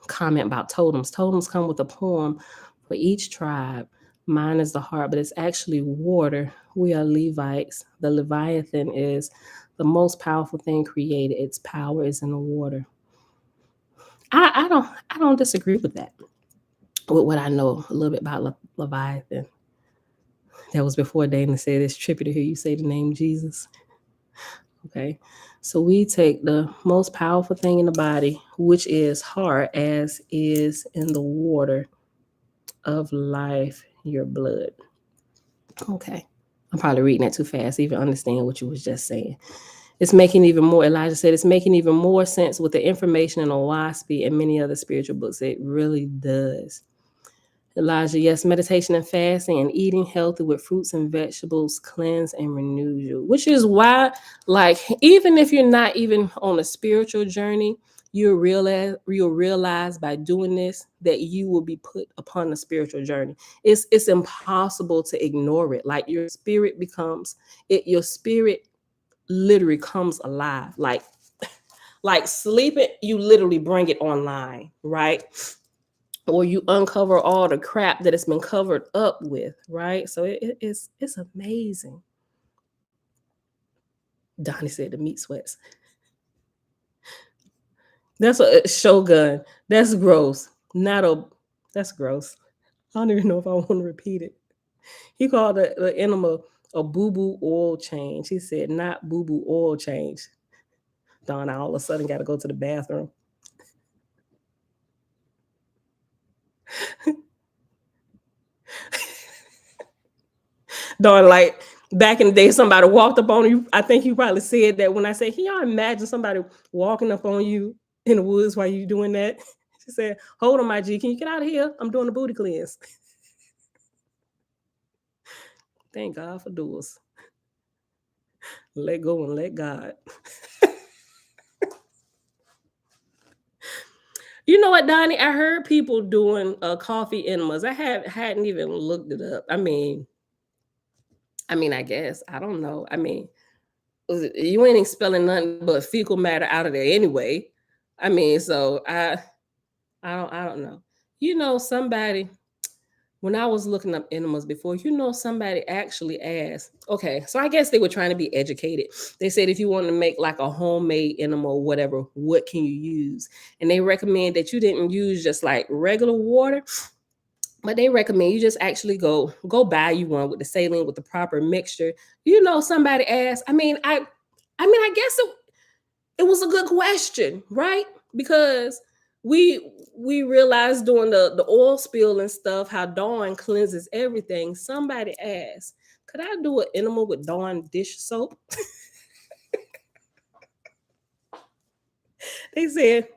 S1: comment about totems. Totems come with a poem for each tribe. Mine is the heart, but it's actually water. We are Levites. The Leviathan is the most powerful thing created. Its power is in the water. I don't disagree with that. With what I know a little bit about Leviathan. That was before Dana said it's trippy to hear you say the name Jesus. Okay. So we take the most powerful thing in the body, which is heart, as is in the water of life, your blood. Okay. I'm probably reading that too fast to even understand what you was just saying. It's making even more, Elijah said, it's making even more sense with the information in Oahspe and many other spiritual books. It really does. Elijah, yes, meditation and fasting and eating healthy with fruits and vegetables cleanse and renew you, which is why, like, even if you're not even on a spiritual journey, you'll realize by doing this that you will be put upon a spiritual journey. It's impossible to ignore it. Like your spirit literally comes alive. Like sleeping, you literally bring it online, right? Or you uncover all the crap that it's been covered up with, right? So it's amazing. Donnie said the meat sweats. That's a Shogun. That's gross. That's gross. I don't even know if I want to repeat it. He called the enema a boo-boo oil change. He said not boo-boo oil change. Don, I all of a sudden got to go to the bathroom. Don, like back in the day, somebody walked up on you. I think you probably said that when I said, can y'all imagine somebody walking up on you in the woods while you doing that. She said, hold on, my G, can you get out of here? I'm doing the booty cleanse. Thank God for doers. Let go and let God. You know what, Donnie? I heard people doing coffee enemas. I hadn't even looked it up. I guess I don't know. You ain't expelling nothing but fecal matter out of there anyway. So I don't know. Somebody, when I was looking up enemas before, somebody actually asked. Okay, so I guess they were trying to be educated. They said if you want to make like a homemade enema or whatever, what can you use? And they recommend that you didn't use just like regular water, but they recommend you just actually go buy you one with the saline with the proper mixture. Somebody asked. I guess it was a good question, right? Because we realized during the oil spill and stuff how Dawn cleanses everything. Somebody asked, could I do an enema with Dawn dish soap? They said,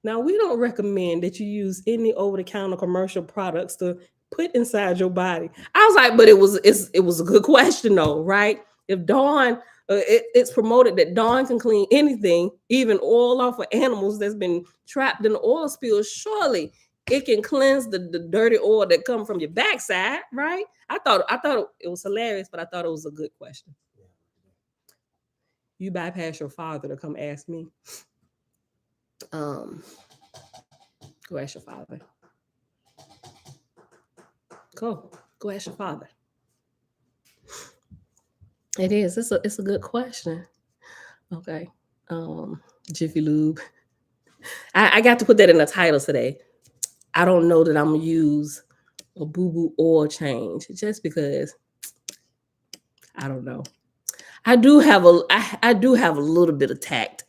S1: now we don't recommend that you use any over-the-counter commercial products to put inside your body. I was like, but it was a good question though, right? If Dawn, it's promoted that Dawn can clean anything, even oil off of animals that's been trapped in the oil spill. Surely it can cleanse the dirty oil that come from your backside, right? I thought it was hilarious, but I thought it was a good question. You bypass your father to come ask me. Um, Go ask your father. Go ask your father. It is. It's a good question. Okay. Jiffy Lube. I got to put that in the title today. I don't know that I'm gonna use a boo-boo oil change just because I don't know. I do have a little bit of tact.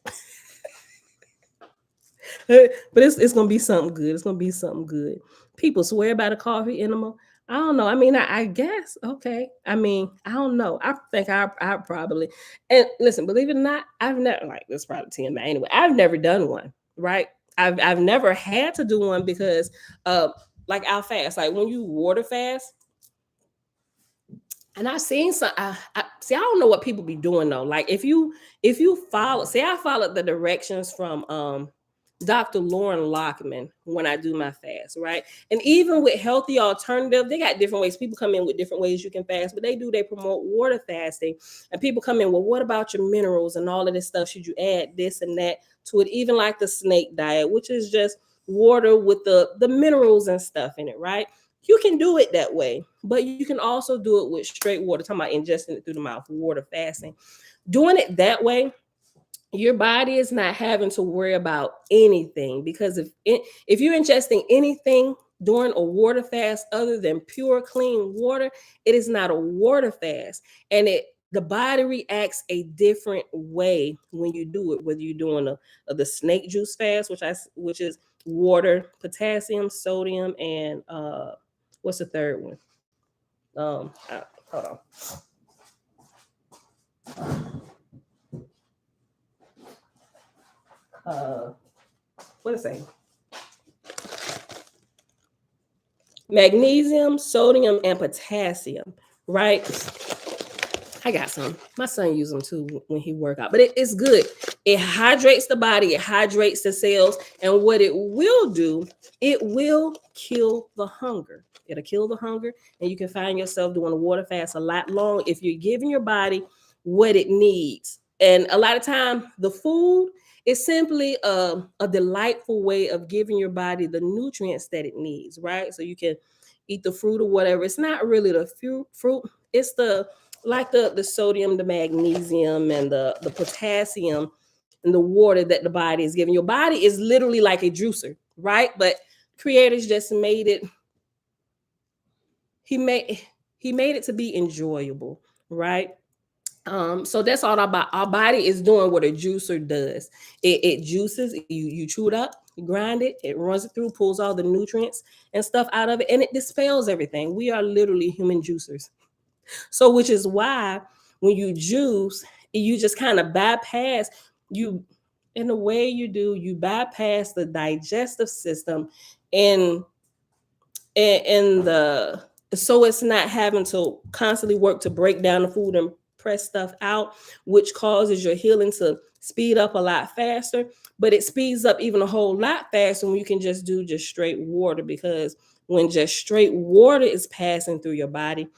S1: But it's gonna be something good. It's gonna be something good. People swear by the coffee enema. I don't know. I guess okay. I don't know. I think I probably, and listen, believe it or not, I've never, like, this probably TMI anyway. I've never done one. Right. I've never had to do one because like I'll fast. Like when you water fast, and I've seen some. I see. I don't know what people be doing though. Like if you follow, say I followed the directions from Dr. Lauren Lockman when I do my fast, right? And even with healthy alternative, they got different ways. People come in with different ways you can fast, but they promote water fasting. And people come in, well, what about your minerals and all of this stuff? Should you add this and that to it? Even like the snake diet, which is just water with the minerals and stuff in it, right? You can do it that way, but you can also do it with straight water. Talking about ingesting it through the mouth, water fasting. Doing it that way, your body is not having to worry about anything, because if you're ingesting anything during a water fast other than pure clean water, it is not a water fast, and the body reacts a different way when you do it. Whether you're doing the snake juice fast, which is water, potassium, sodium, and what's the third one? Hold on. What is it? Magnesium, sodium, and potassium, right? I got some. My son uses them too when he work out, but it's good. It hydrates the body, it hydrates the cells, and what it will do, it will kill the hunger. It'll kill the hunger, and you can find yourself doing a water fast a lot long if you're giving your body what it needs. And a lot of time, the food is simply a delightful way of giving your body the nutrients that it needs, right? So you can eat the fruit or whatever. It's not really the fruit. It's the sodium, the magnesium, and the potassium and the water that the body is giving. Your body is literally like a juicer, right? But creators just made it. He made it to be enjoyable, right? So that's all about. Our body is doing what a juicer does. It juices. You chew it up, you grind it, it runs it through, pulls all the nutrients and stuff out of it, and it dispels everything. We are literally human juicers. So, which is why when you juice, you just kind of bypass you. And the way you do, you bypass the digestive system and the so it's not having to constantly work to break down the food and press stuff out, which causes your healing to speed up a lot faster. But it speeds up even a whole lot faster when you can just do just straight water, because when just straight water is passing through your body,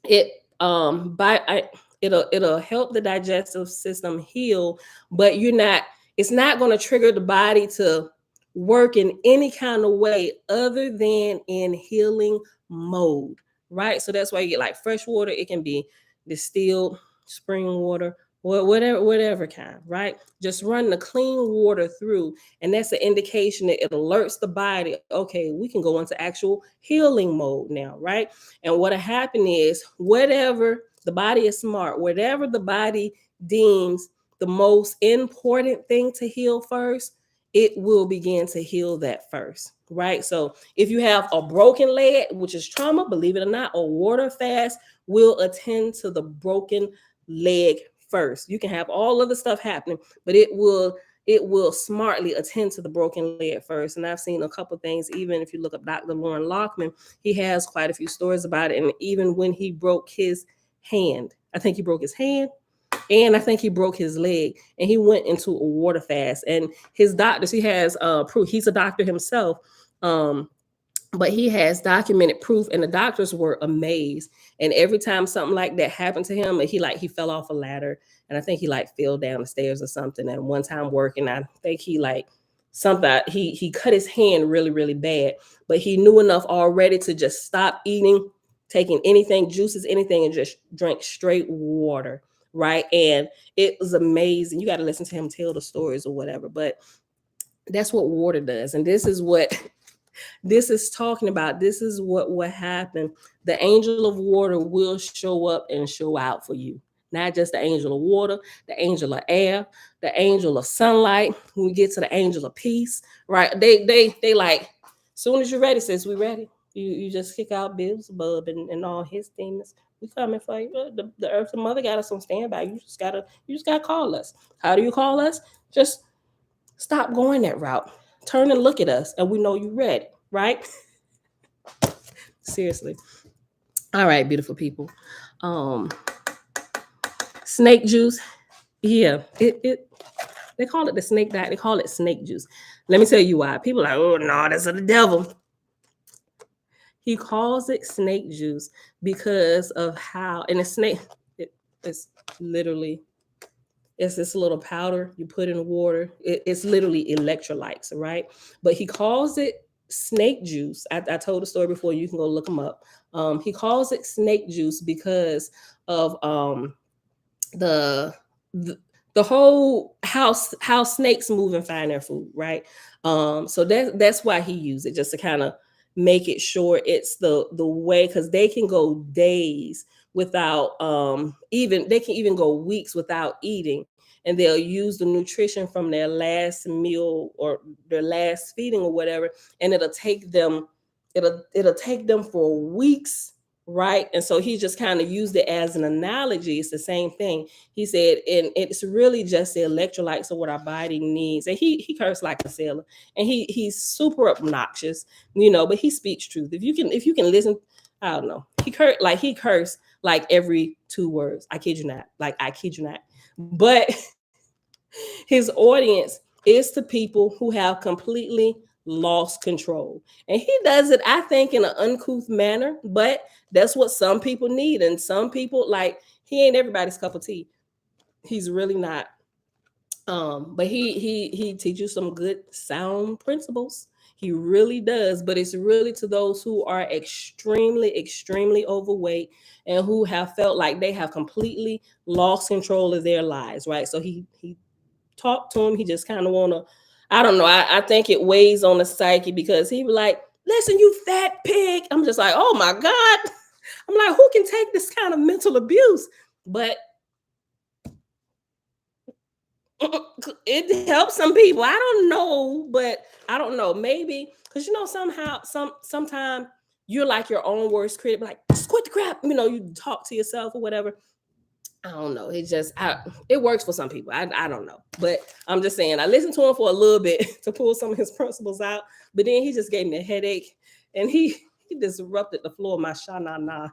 S1: it by it'll help the digestive system heal, but you're not it's not going to trigger the body to work in any kind of way other than in healing mode, right? So that's why you get like fresh water. It can be distilled spring water or whatever kind, right? Just run the clean water through, and that's an indication that it alerts the body, okay, we can go into actual healing mode now, right? And what'll happen is, whatever the body is smart, whatever the body deems the most important thing to heal first, it will begin to heal that first, right? So if you have a broken leg, which is trauma, believe it or not, a water fast will attend to the broken leg first. You can have all of the stuff happening, but it will smartly attend to the broken leg first. And I've seen a couple things, even if you look up Dr. Lauren Lockman, he has quite a few stories about it. And even when he broke his hand, I think he broke his hand, and I think he broke his leg, and he went into a water fast. And his doctors, he has proof. He's a doctor himself. But he has documented proof, and the doctors were amazed. And every time something like that happened to him, he fell off a ladder, and I think he like fell down the stairs or something. And one time working, I think he like something, he cut his hand really really bad, but he knew enough already to just stop eating, taking anything, juices, anything, and just drink straight water, right? And it was amazing. You got to listen to him tell the stories or whatever, but that's what water does. And this is what this is talking about. This is what will happen. The angel of water will show up and show out for you. Not just the angel of water, the angel of air, the angel of sunlight. When we get to the angel of peace, right? They like, soon as you're ready, sis, we ready. You just kick out Beelzebub and all his demons. We coming for you. The earth, the mother got us on standby. You just gotta call us. How do you call us? Just stop going that route. Turn and look at us, and we know you ready, right? Seriously. All right, beautiful people. Um, snake juice. Yeah, it they call it the snake diet. They call it snake juice. Let me tell you why. People are like, oh no, that's of the devil. He calls it snake juice because of how, and a snake, it's literally, it's this little powder you put in water. It's literally electrolytes, right? But he calls it snake juice. I told the story before. You can go look him up. He calls it snake juice because of the, the the whole how snakes move and find their food, right? So that's why he used it, just to kind of make it sure it's the way, because they can go days without even, they can even go weeks without eating, and they'll use the nutrition from their last meal or their last feeding or whatever, and it'll take them for weeks, right? And so he just kind of used it as an analogy. It's the same thing. He said, and it's really just the electrolytes of what our body needs. And he cursed like a sailor, and he's super obnoxious, but he speaks truth. If you can listen, I don't know. He cursed like every 2 words. I kid you not. Like, I kid you not. But his audience is to people who have completely lost control. And he does it, I think, in an uncouth manner, but that's what some people need. And some people, like, he ain't everybody's cup of tea. He's really not. But he teaches some good sound principles. He really does, but it's really to those who are extremely, extremely overweight and who have felt like they have completely lost control of their lives, right? So he talk to him. He just kind of want to, I don't know. I think it weighs on the psyche, because he be like, listen, you fat pig. I'm just like, oh my God. I'm like, who can take this kind of mental abuse? But it helps some people. I don't know, but I don't know. Maybe because somehow sometimes you're like your own worst critic, like, just quit the crap. You talk to yourself or whatever. I don't know. It just it works for some people. I don't know. But I'm just saying I listened to him for a little bit to pull some of his principles out. But then he just gave me a headache and he disrupted the flow of my sha-na-na.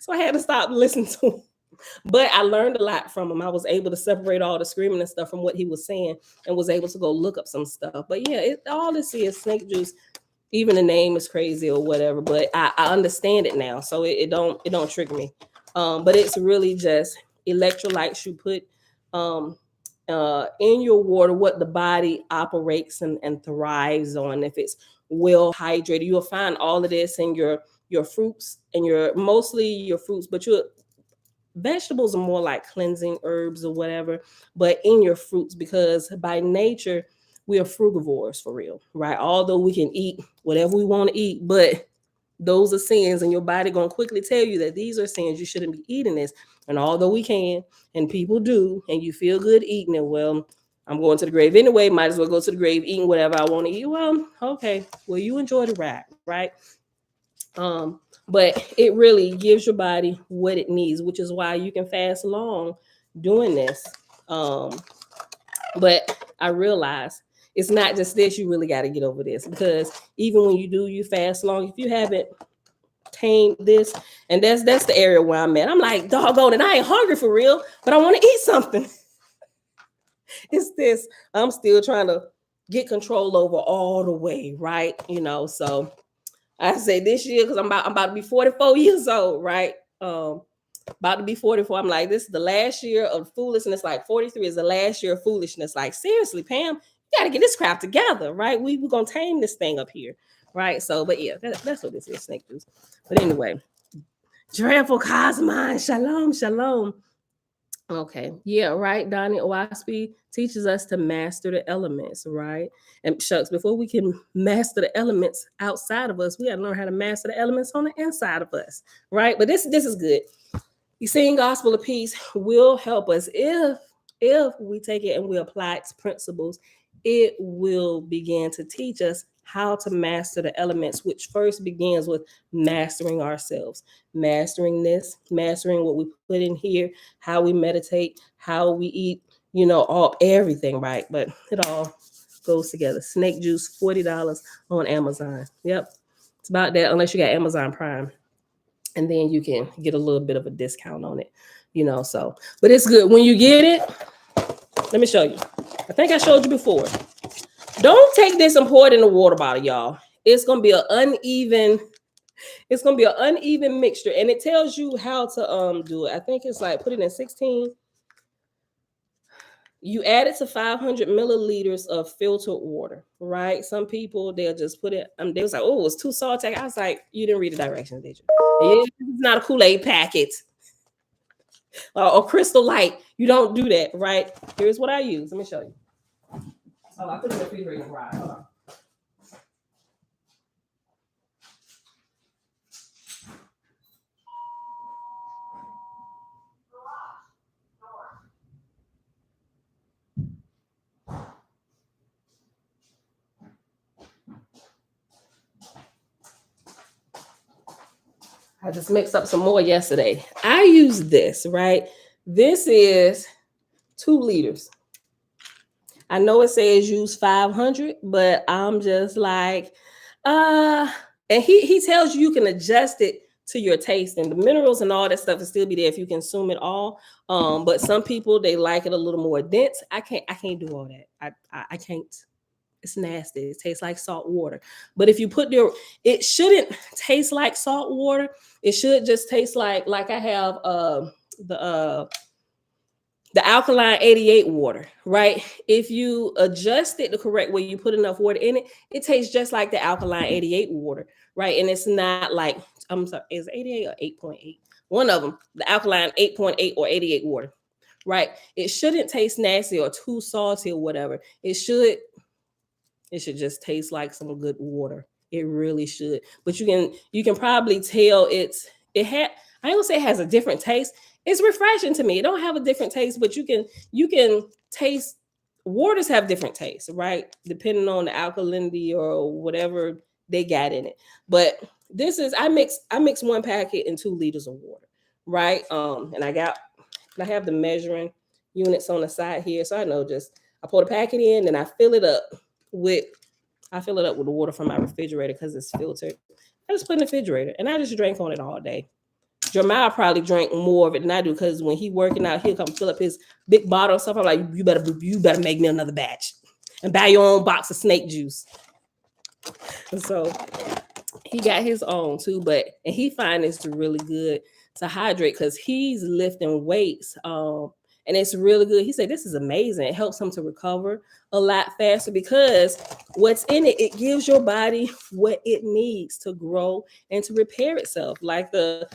S1: So I had to stop listening to him. But I learned a lot from him. I was able to separate all the screaming and stuff from what he was saying and was able to go look up some stuff. But yeah, all this is snake juice. Even the name is crazy or whatever, but I understand it now. So it don't trigger me. But it's really just electrolytes you put in your water, what the body operates and thrives on. If it's well hydrated, you'll find all of this in your fruits and your mostly your fruits, but your vegetables are more like cleansing herbs or whatever, but in your fruits, because by nature we are frugivores for real, right? Although we can eat whatever we want to eat, but those are sins, and your body gonna quickly tell you that these are sins. You shouldn't be eating this. And although we can, and people do, and you feel good eating it, well, I'm going to the grave anyway. Might as well go to the grave eating whatever I want to eat. Well, okay. Well, you enjoy the ride, right? But it really gives your body what it needs, which is why you can fast long doing this. But I realize it's not just this. You really got to get over this, because even when you fast long, if you haven't tamed this, and that's the area where I'm at. I'm like, doggone it, I ain't hungry for real, but I want to eat something. It's this. I'm still trying to get control over all the way, right? So I say this year, because I'm about to be 44 years old, right? About to be 44. I'm like, this is the last year of foolishness. Like 43 is the last year of foolishness. Like, seriously, Pam, you got to get this crap together, right? We're going to tame this thing up here, right? So, but yeah, that's what this is, snake juice. But anyway, dreadful Cosmine, shalom, shalom. Okay, yeah, right. Donnie Oahspe teaches us to master the elements, right? And shucks, before we can master the elements outside of us, we got to learn how to master the elements on the inside of us, right? But this is good. You seeing gospel of peace will help us if we take it and we apply its principles. It will begin to teach us how to master the elements, which first begins with mastering ourselves, mastering this, mastering what we put in here, how we meditate, how we eat, all everything, right? But it all goes together. Snake juice, $40 on Amazon. Yep. It's about that, unless you got Amazon Prime. And then you can get a little bit of a discount on it, so. But it's good. When you get it, let me show you. I think I showed you before. Don't take this and pour it in a water bottle, y'all. It's gonna be an uneven mixture, and it tells you how to do it. I think it's like put it in 16. You add it to 500 milliliters of filtered water, right? Some people, they'll just put it, they was like, oh, it's too salty. I was like, you didn't read the directions, did you? It's not a Kool-Aid packet or Crystal Light. You don't do that, right? Here's what I use. Let me show you. Oh, I put it in the refrigerator. Right. Hold on. I just mixed up some more yesterday. I use this, right? This is 2 liters. I know it says use 500, but I'm just like, and he tells you can adjust it to your taste, and the minerals and all that stuff will still be there if you consume it all. But some people, they like it a little more dense. I can't do all that. I can't. It's nasty. It tastes like salt water. But if you put it shouldn't taste like salt water. It should just taste like I have the alkaline 88 water, right? If you adjust it the correct way, you put enough water in it, it tastes just like the alkaline 88 water, right? And it's not like, I'm sorry, is 88 or 8.8? One of them, the alkaline 8.8 or 88 water, right? It shouldn't taste nasty or too salty or whatever. It should just taste like some good water. It really should. But you can probably tell I ain't gonna say it has a different taste. It's refreshing to me. It don't have a different taste, but you can taste. Waters have different tastes, right? Depending on the alkalinity or whatever they got in it. But this is I mix 1 packet in 2 liters of water, right? And I got I have the measuring units on the side here. So I know I pour the packet in and I fill it up with the water from my refrigerator because it's filtered. I just put in the refrigerator and I just drink on it all day. Jeremiah probably drank more of it than I do because when he working out, he'll come fill up his big bottle of stuff. I'm like, you better make me another batch and buy your own box of snake juice. And so he got his own too, and he finds it's really good to hydrate because he's lifting weights. And it's really good. He said this is amazing. It helps him to recover a lot faster because what's in it, it gives your body what it needs to grow and to repair itself, like the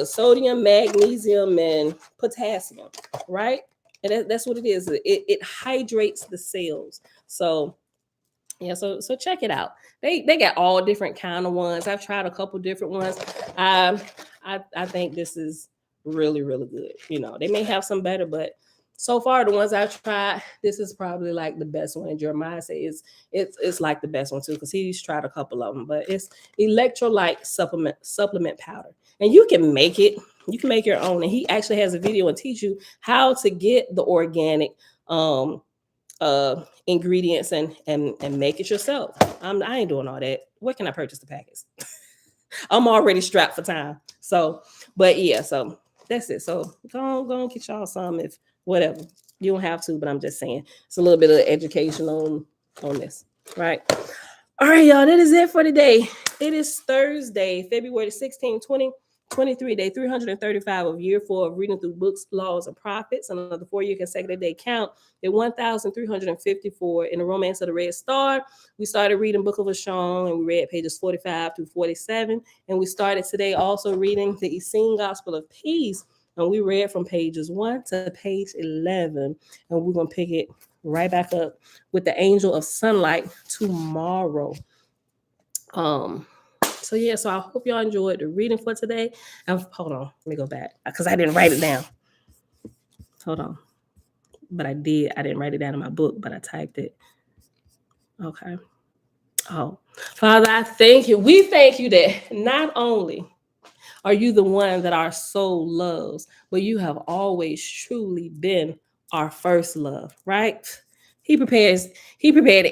S1: sodium, magnesium, and potassium, right? And that's what it is. It hydrates the cells. So yeah, so check it out. They got all different kind of ones. I've tried a couple different ones. I think this is really, really good. You know, they may have some better, but so far the ones I've tried, this is probably like the best one. And Jeremiah says it's like the best one too, because he's tried a couple of them. But it's electrolyte supplement powder, and you can make it. You can make your own. And he actually has a video and teach you how to get the organic ingredients and make it yourself. I ain't doing all that. Where can I purchase the packets? I'm already strapped for time. So, but yeah, so that's it. So go and get y'all some if whatever. You don't have to, but I'm just saying it's a little bit of education on this, right? All right, y'all. That is it for today. It is Thursday, February 16, 2023, day 335 of year 4 of reading through books, laws, and prophets. Another 4-year consecutive day count at 1,354 in the Romance of the Red Star. We started reading Book of Essene, and we read pages 45 through 47. And we started today also reading the Essene Gospel of Peace. And we read from pages 1 to page 11. And we're going to pick it right back up with the Angel of Sunlight tomorrow. So yeah, so I hope y'all enjoyed the reading for today. And hold on, let me go back because I didn't write it down. Hold on. But I did. I didn't write it down in my book, but I typed it. Okay. Oh, Father, I thank you. We thank you that not only are you the one that our soul loves, but you have always truly been our first love, right? He prepared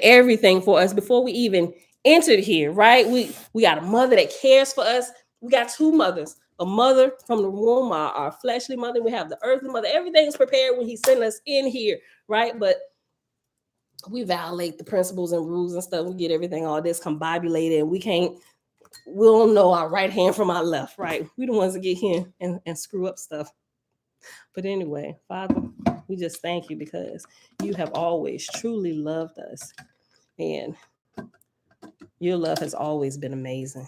S1: everything for us before we even entered here, right? We got a mother that cares for us. We got 2 mothers, a mother from the womb, our fleshly mother. We have the earthly mother. Everything's prepared when he sent us in here, right? But we violate the principles and rules and stuff. We get everything all discombobulated, and we don't know our right hand from our left, right? We the ones that get here and screw up stuff. But anyway, Father, we just thank you because you have always truly loved us. And your love has always been amazing.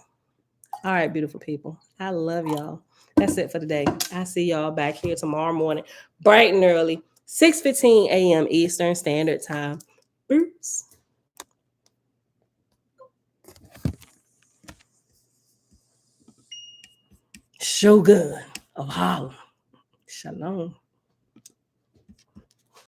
S1: All right, beautiful people. I love y'all. That's it for today. I see y'all back here tomorrow morning, bright and early, 6:15 a.m. Eastern Standard Time. Bruce. Shogun of Harlem. Shalom.